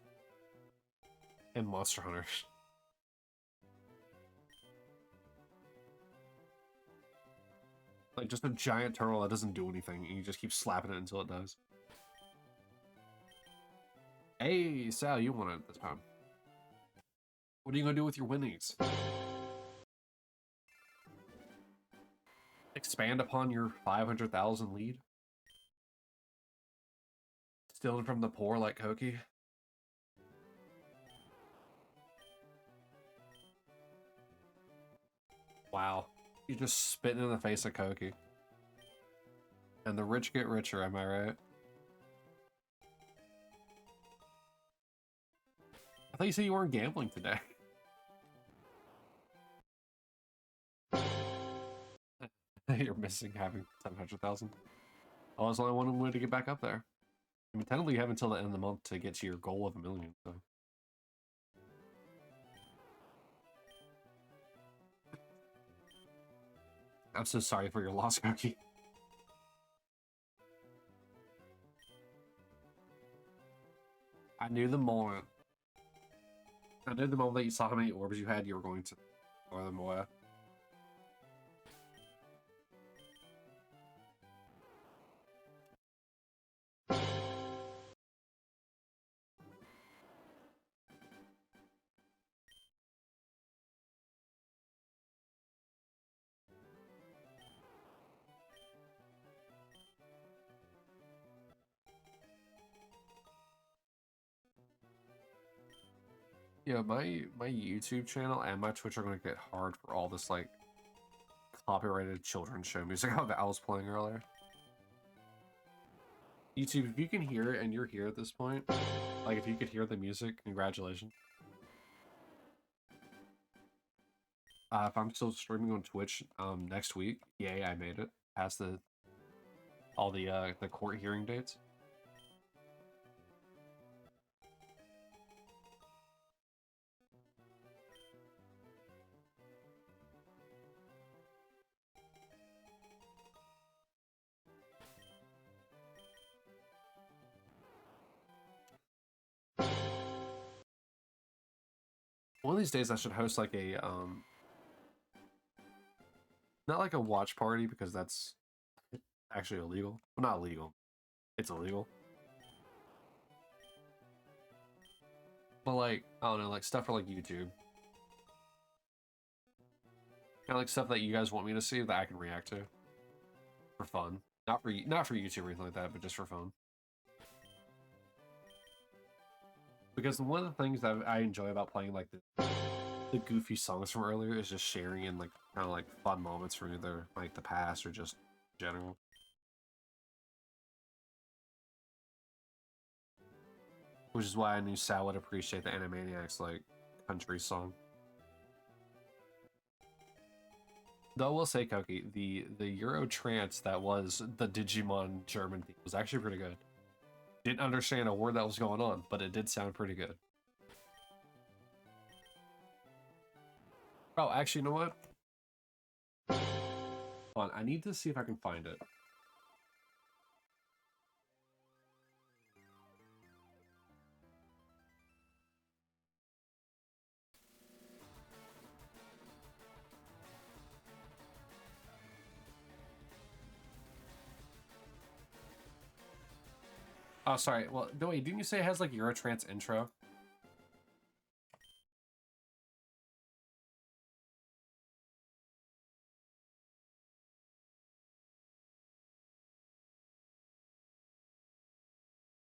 in Monster Hunter? Like, just a giant turtle that doesn't do anything, and you just keep slapping it until it dies. Hey, Sal, you won it this time. What are you gonna do with your winnings? Expand upon your 500,000 lead? Stealing from the poor like Koki? Wow. You're just spitting in the face of Koki. And the rich get richer, am I right? I thought you said you weren't gambling today. You're missing having 700,000. Oh, there's only one way to get back up there. I mean, technically you have until the end of the month to get to your goal of 1 million, so. I'm so sorry for your loss, Koki. I knew the moment. I knew the moment that you saw how many orbs you had, you were going to throw them away. Yeah, my YouTube channel and my Twitch are going to get hard for all this, like, copyrighted children's show music that I was playing earlier. YouTube, if you can hear it and you're here at this point, like, if you could hear the music, congratulations. If I'm still streaming on Twitch next week, yay, I made it past all the court hearing dates. One of these days I should host like a not like a watch party, because that's actually illegal. Well, not illegal. It's illegal. But like, I don't know, like stuff for like YouTube. Kind of like stuff that you guys want me to see that I can react to. For fun. Not for YouTube or anything like that, but just for fun. Because one of the things that I enjoy about playing like the goofy songs from earlier is just sharing in like kind of like fun moments from either like the past or just in general. Which is why I knew Sal would appreciate the Animaniacs like country song. Though I will say, Koki, the Euro trance that was the Digimon German theme was actually pretty good. Didn't understand a word that was going on, but it did sound pretty good. Oh, actually, you know what? Hold on, I need to see if I can find it. Oh, sorry. Well, no, wait, didn't you say it has like Eurotrance intro?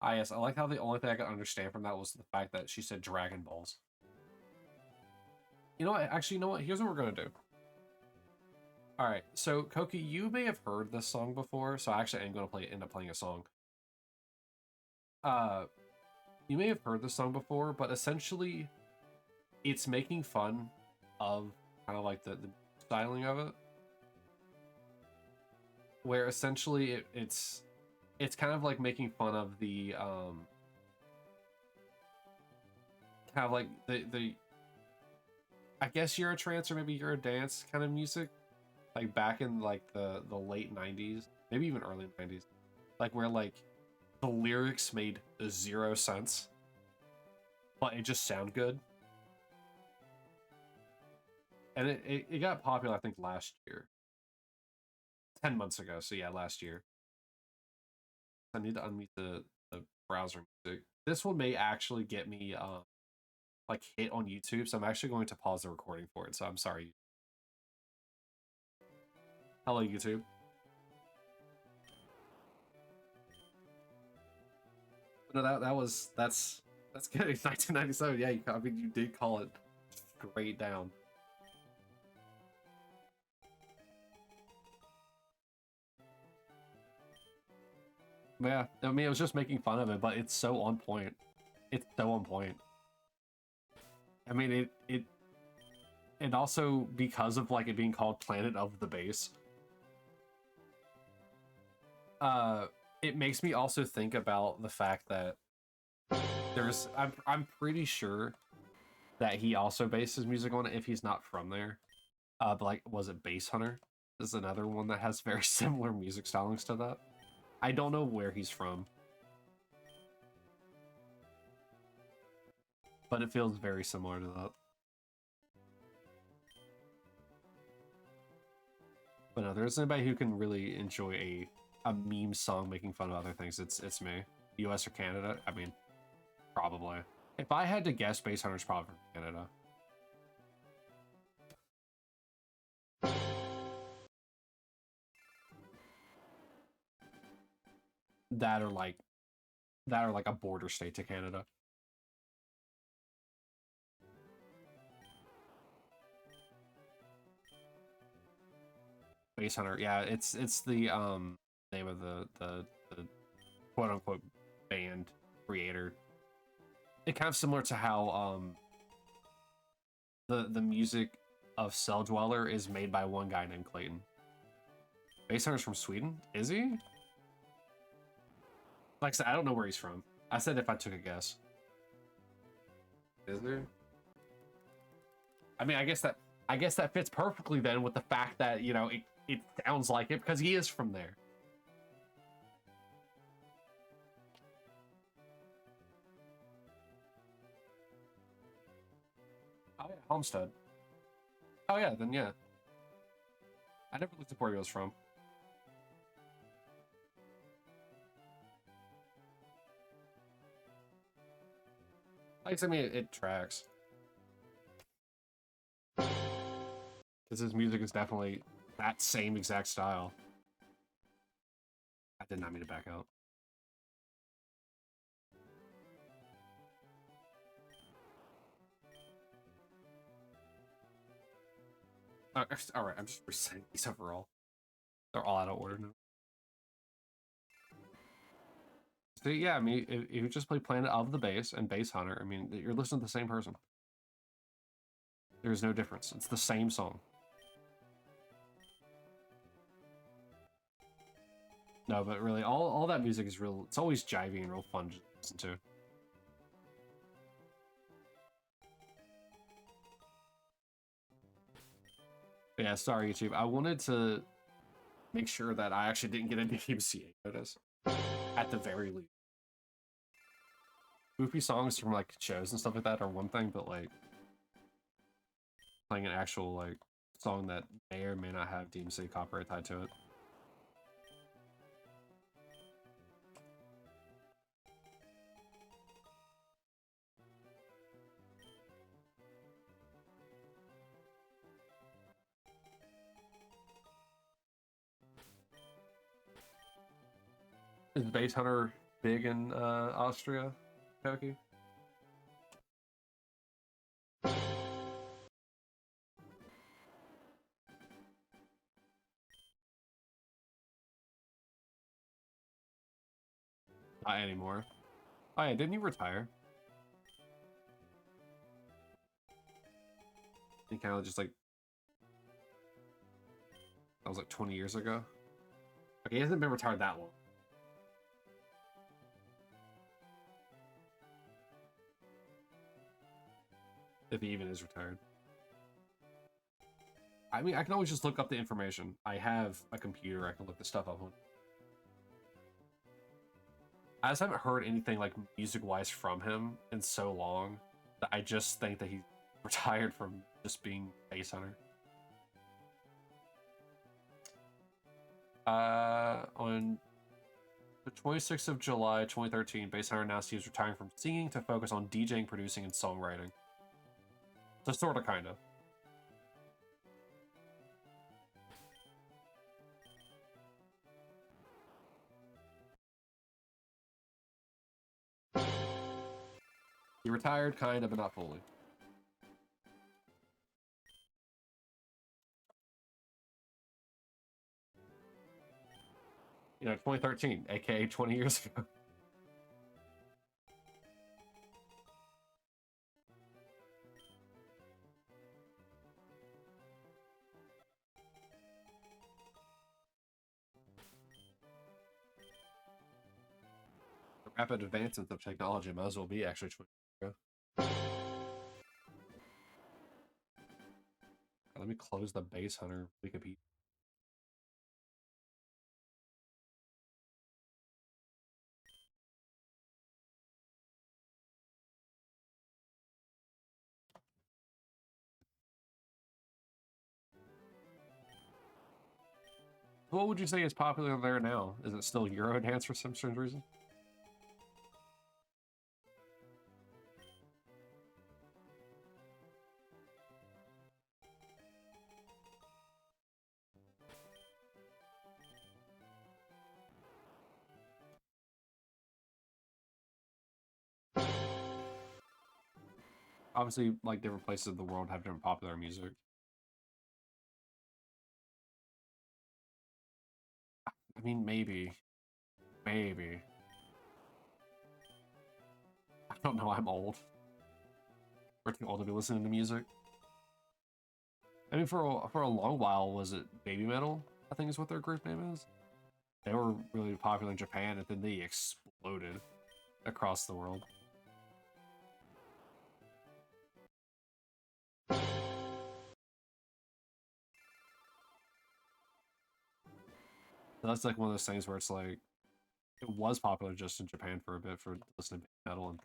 Ah, yes. I like how the only thing I could understand from that was the fact that she said Dragon Balls. You know what? Actually, you know what? Here's what we're gonna do. All right. So, Koki, you may have heard this song before, so I actually am gonna end up playing a song. You may have heard this song before, but essentially, it's making fun of kind of like the styling of it, where essentially it's kind of like making fun of the kind of like the I guess you're a trance or maybe you're a dance kind of music, like back in like the late 90s, maybe even early 90s, like where like the lyrics made 0 sense, but it just sound good. And it got popular, I think, last year. 10 months ago, so yeah, last year. I need to unmute the browser music. This one may actually get me like hit on YouTube, so I'm actually going to pause the recording for it, so I'm sorry. Hello, YouTube. No, that's good. It's 1997. Yeah, I mean, you did call it straight down. Yeah, I mean, it was just making fun of it, but it's so on point. It's so on point. I mean, and also because of like it being called Planet of the Bass, it makes me also think about the fact that I'm pretty sure that he also based his music on it if he's not from there. But like, was it Bass Hunter? This is another one that has very similar music stylings to that. I don't know where he's from, but it feels very similar to that. But no, there's anybody who can really enjoy a meme song making fun of other things. It's me. US or Canada? I mean, probably. If I had to guess, Bass Hunter's probably from Canada. That or like a border state to Canada. Bass Hunter, yeah, it's the name of the quote unquote band creator. It kind of similar to how the music of Cell Dweller is made by one guy named Clayton. Bass Hunter's from Sweden, is he? Like I said, I don't know where he's from. I said if I took a guess. Is there? I mean, I guess that fits perfectly then with the fact that, you know, it sounds like it because he is from there. Oh yeah, Homestead. Oh yeah, then yeah. I never looked up where he was from. I mean, it tracks. Because his music is definitely that same exact style. I did not mean to back out. All right, I'm just resetting these overall. They're all out of order now. So yeah, I mean, if you just play Planet of the Bass and Bass Hunter, I mean, you're listening to the same person. There's no difference. It's the same song. No, but really, all that music is real. It's always jivey and real fun to listen to. But yeah, sorry, YouTube. I wanted to make sure that I actually didn't get any DMCA notice. At the very least. Goofy songs from like shows and stuff like that are one thing, but like playing an actual like song that may or may not have DMCA copyright tied to it. Is Bass Hunter big in Austria, Koki? Not anymore. Oh yeah, didn't he retire? He kind of just like that was like 20 years ago. Okay, he hasn't been retired that long. If he even is retired. I mean, I can always just look up the information. I have a computer. I can look the stuff up on. I just haven't heard anything like music-wise from him in so long that I just think that he retired from just being Base Hunter. On the 26th of July, 2013, Base Hunter announced he was retiring from singing to focus on DJing, producing, and songwriting. So sort of, kind of. He retired, kind of, but not fully. You know, 2013, aka 20 years ago. The rapid advancements of technology might as well be actually 20 years ago. Let me close the Base Hunter Wikipedia. What would you say is popular there now? Is it still Eurodance for some strange reason? Obviously, like, different places of the world have different popular music. I mean, maybe. Maybe. I don't know, I'm old. We're too old to be listening to music. I mean, for a long while, was it Baby Metal? I think is what their group name is. They were really popular in Japan, and then they exploded across the world. So that's like one of those things where it's like, it was popular just in Japan for a bit for listening to metal, and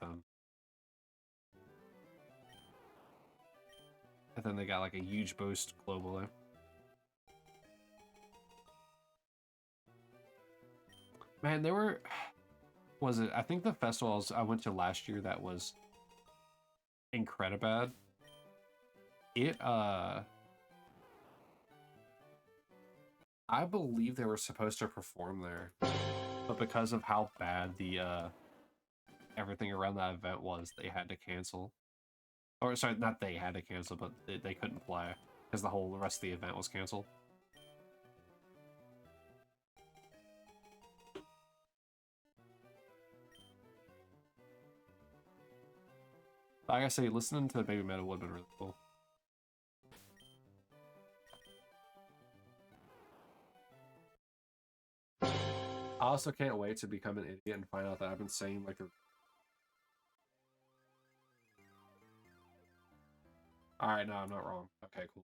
then they got like a huge boost globally. Man, they were, was it, I think the festivals I went to last year that was Incredibad. I believe they were supposed to perform there, but because of how bad the everything around that event was, they had to cancel. Or sorry, not they had to cancel, but they couldn't play because the whole rest of the event was canceled. Like I say, listening to Baby Metal would have been really cool. I also can't wait to become an idiot and find out that I've been saying like the. Alright, no, I'm not wrong. Okay, cool.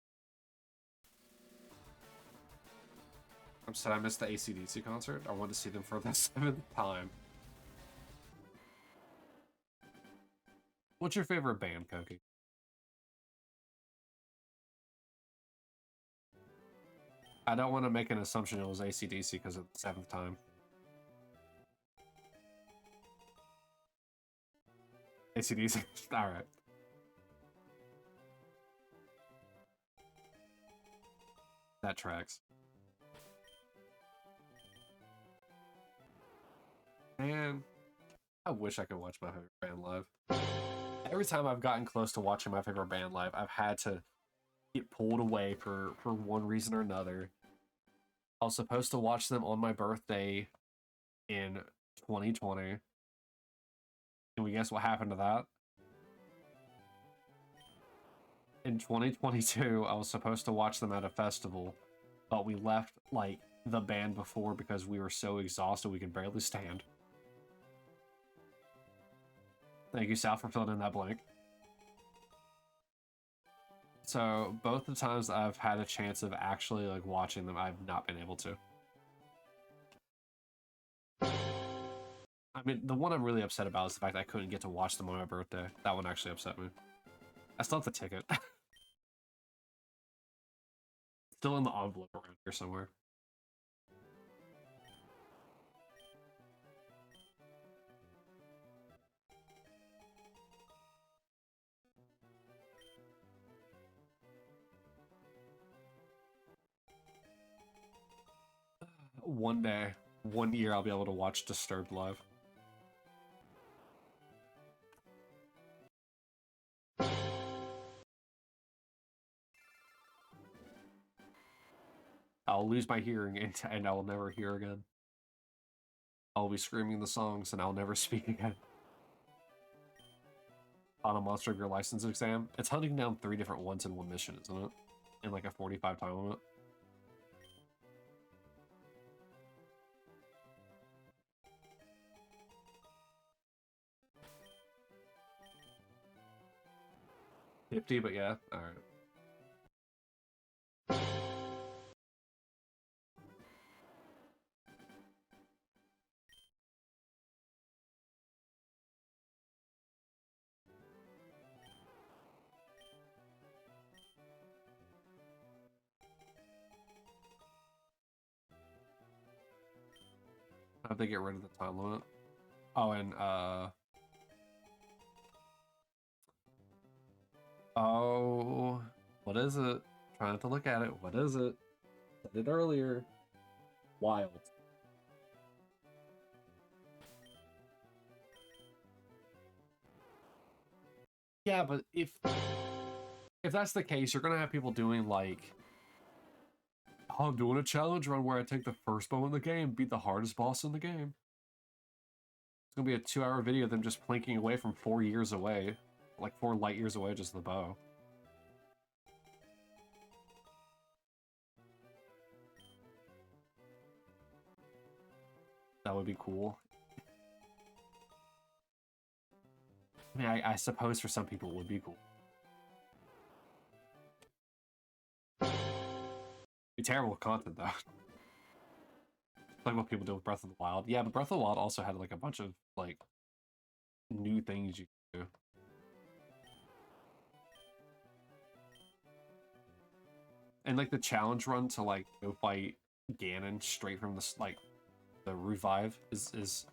I'm sad I missed the AC/DC concert. I wanted to see them for the 7th time. What's your favorite band, Koki? I don't want to make an assumption it was AC/DC because of the 7th time. AC/DC. Alright. That tracks. Man, I wish I could watch my favorite band live. Every time I've gotten close to watching my favorite band live, I've had to get pulled away for one reason or another. I was supposed to watch them on my birthday in 2020. Can we guess what happened to that? In 2022, I was supposed to watch them at a festival, but we left, like, the band before because we were so exhausted we could barely stand. Thank you, Sal, for filling in that blank. So both the times I've had a chance of actually like watching them, I've not been able to. I mean, the one I'm really upset about is the fact that I couldn't get to watch them on my birthday. That one actually upset me. I still have the ticket. Still in the envelope around here somewhere. One day, one year, I'll be able to watch Disturbed live. I'll lose my hearing and I'll never hear again. I'll be screaming the songs and I'll never speak again. On a Monster Gear license exam, it's hunting down 3 different ones in one mission, isn't it? In like a 45 time limit. $50, but yeah, alright. How'd they get rid of the time limit? Oh, and oh, what is it? Trying to look at it. What is it? Said it earlier. Wild. Yeah, but if that's the case, you're gonna have people doing like, oh, I'm doing a challenge run where I take the first bow in the game, beat the hardest boss in the game. It's gonna be a 2-hour video of them just plinking away from 4 years away, like 4 light years away, just the bow. That would be cool. I mean, I suppose for some people it would be cool. Be terrible content though. Like what people do with Breath of the Wild. Yeah, but Breath of the Wild also had like a bunch of like new things you could do. And like the challenge run to like go fight Ganon straight from the like the revive is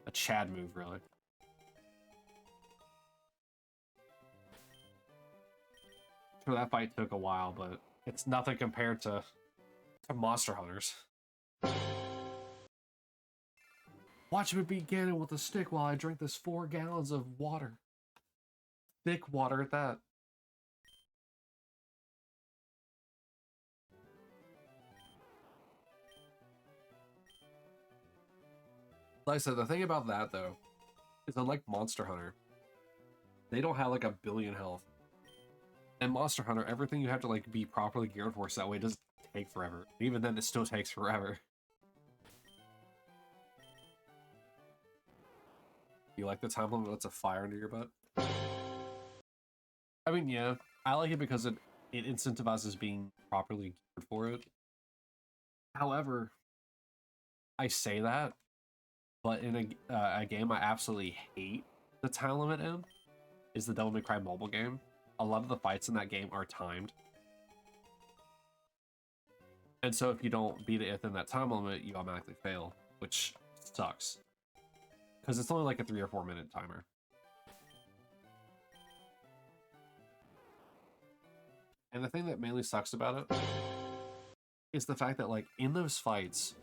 a Chad move, really. So that fight took a while, but it's nothing compared to Monster Hunters. Watch me beat Ganon with a stick while I drink this 4 gallons of water. Thick water at that. Like I said, the thing about that, though, is unlike Monster Hunter, they don't have like a billion health. In Monster Hunter, everything you have to like be properly geared for, so that way it doesn't take forever. Even then, it still takes forever. You like the time limit lets a fire under your butt? I mean, yeah, I like it because it incentivizes being properly geared for it. However, I say that, but in a game I absolutely hate the time limit in is the Devil May Cry mobile game. A lot of the fights in that game are timed. And so if you don't beat it within that time limit, you automatically fail, which sucks. Because it's only like a 3 or 4 minute timer. And the thing that mainly sucks about it is the fact that, like, in those fights,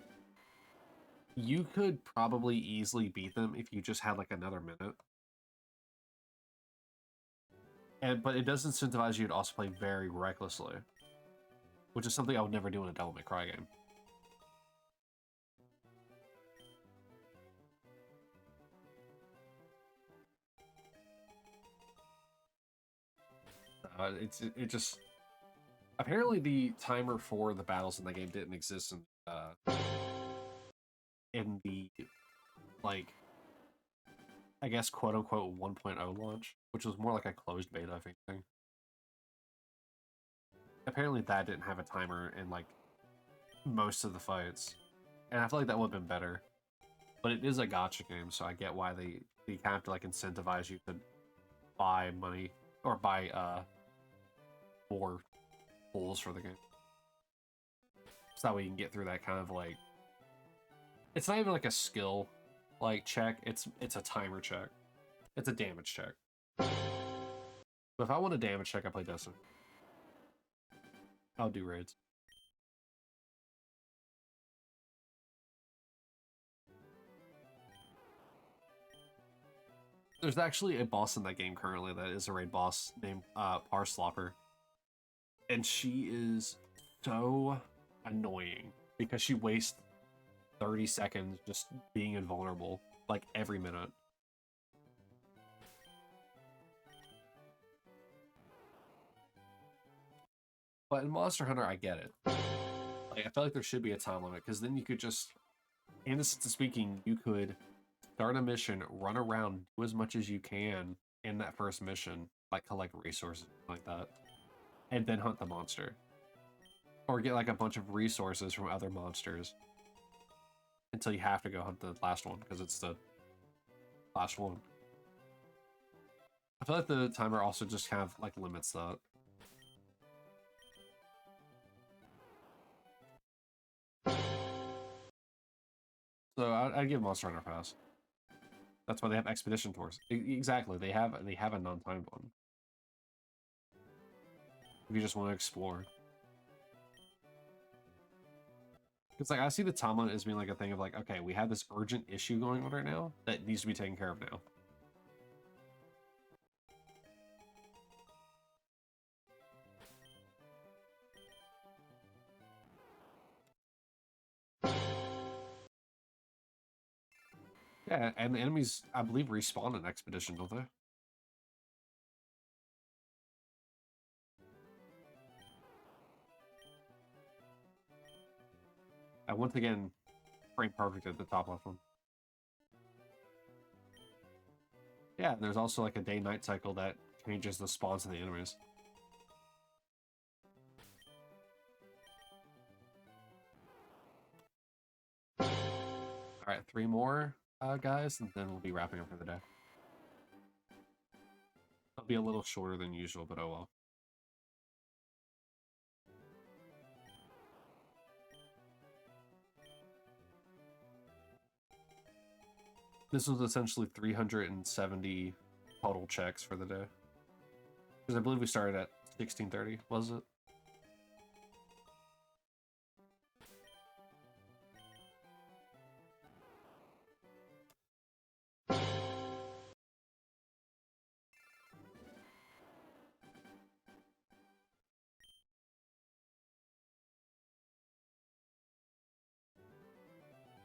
you could probably easily beat them if you just had, like, another minute. But it does incentivize you to also play very recklessly, which is something I would never do in a Devil May Cry game. It just apparently the timer for the battles in the game didn't exist in the like I guess quote unquote 1.0 launch, which was more like a closed beta, I think. apparently that didn't have a timer in like most of the fights, and I feel like that would have been better. But it is a gacha game, so I get why they kind of have to like incentivize you to buy money or buy more pulls for the game. So that way you can get through that kind of like, it's not even like a skill like check, it's a timer check. It's a damage check. But if I want a damage check, I play Destiny. I'll do raids. There's actually a boss in that game currently that is a raid boss named Parslopper. And she is so annoying because she wastes 30 seconds just being invulnerable, like every minute. But in Monster Hunter, I get it. Like, I feel like there should be a time limit, because then you could just, innocently speaking, you could start a mission, run around, do as much as you can in that first mission, like collect resources, like that, and then hunt the monster. Or get like a bunch of resources from other monsters until you have to go hunt the last one, because it's the last one. I feel like the timer also just kind of like limits that. So I'd give Monster Hunter a pass. That's why they have expedition tours. Exactly, they have a non-timed one. If you just want to explore. Because like I see the timeline as being like a thing of like, okay, we have this urgent issue going on right now that needs to be taken care of now. Yeah, and the enemies, I believe, respawn in Expedition, don't they? And once again, frame perfect at the top left one. Yeah, and there's also like a day-night cycle that changes the spawns of the enemies. Alright, 3 more, guys, and then we'll be wrapping up for the day. It'll be a little shorter than usual, but oh well. This was essentially 370 total checks for the day. Because I believe we started at 16:30, was it?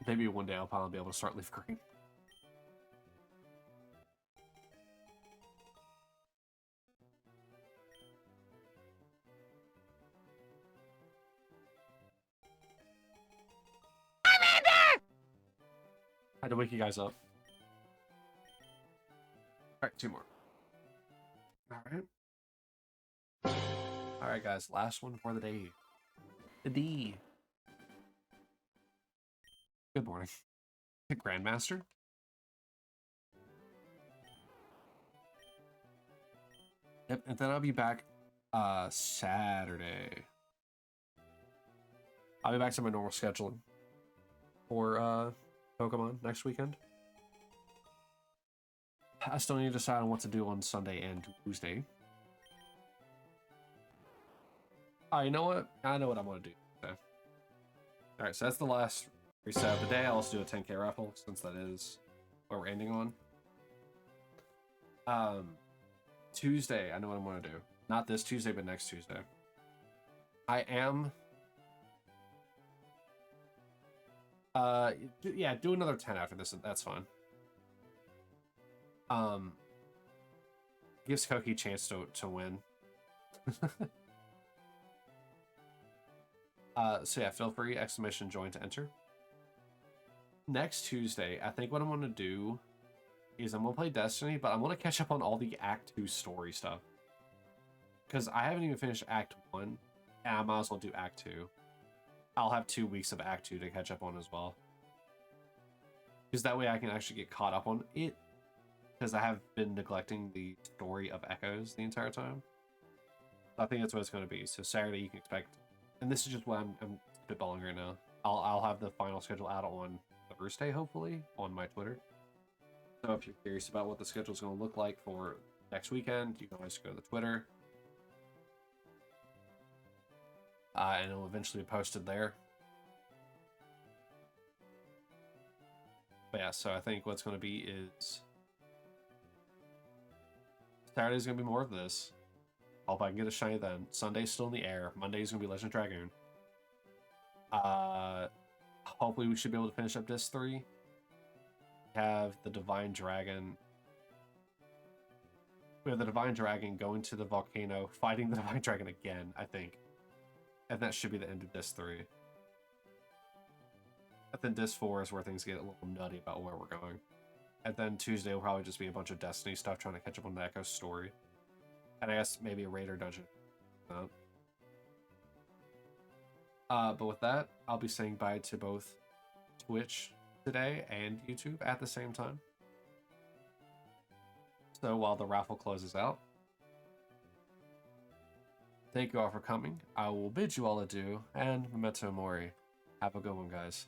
Maybe one day I'll probably be able to start Leaf Green. Had to wake you guys up. Alright, 2 more. Alright. Alright, guys, last one for the day. The D. Good morning. The Grandmaster. Yep, and then I'll be back Saturday. I'll be back to my normal scheduling for Pokemon next weekend. I still need to decide on what to do on Sunday and Tuesday. Oh, you know what? I know what I'm going to do. Okay. Alright, so that's the last reset of the day. I'll also do a 10K raffle, since that is what we're ending on. Tuesday, I know what I'm going to do. Not this Tuesday, but next Tuesday. I am... yeah, do another 10 after this. That's fine. Gives Koki a chance to win. So yeah, feel free, !join to enter. Next Tuesday, I think what I'm going to do is I'm going to play Destiny, but I'm going to catch up on all the Act 2 story stuff. Because I haven't even finished Act 1, And I might as well do Act 2. I'll have 2 weeks of Act 2 to catch up on as well. Because that way I can actually get caught up on it. Because I have been neglecting the story of Echoes the entire time. I think that's what it's going to be. So Saturday you can expect, and this is just what I'm spitballing right now. I'll have the final schedule out on Thursday, hopefully, on my Twitter. So if you're curious about what the schedule is going to look like for next weekend, you can always go to the Twitter. And it'll eventually be posted there. But yeah, so I think what's going to be is Saturday's going to be more of this. Hope I can get a shiny then. Sunday's still in the air. Monday's going to be Legend Dragoon. Hopefully we should be able to finish up Disc 3. Have the Divine Dragon. We have the Divine Dragon going to the volcano, fighting the Divine Dragon again, I think. And that should be the end of Disc 3. And then Disc 4 is where things get a little nutty about where we're going. And then Tuesday will probably just be a bunch of Destiny stuff trying to catch up on the Echo story. And I guess maybe a Raider dungeon. But with that, I'll be saying bye to both Twitch today and YouTube at the same time. So while the raffle closes out, thank you all for coming. I will bid you all adieu, and memento mori. Have a good one, guys.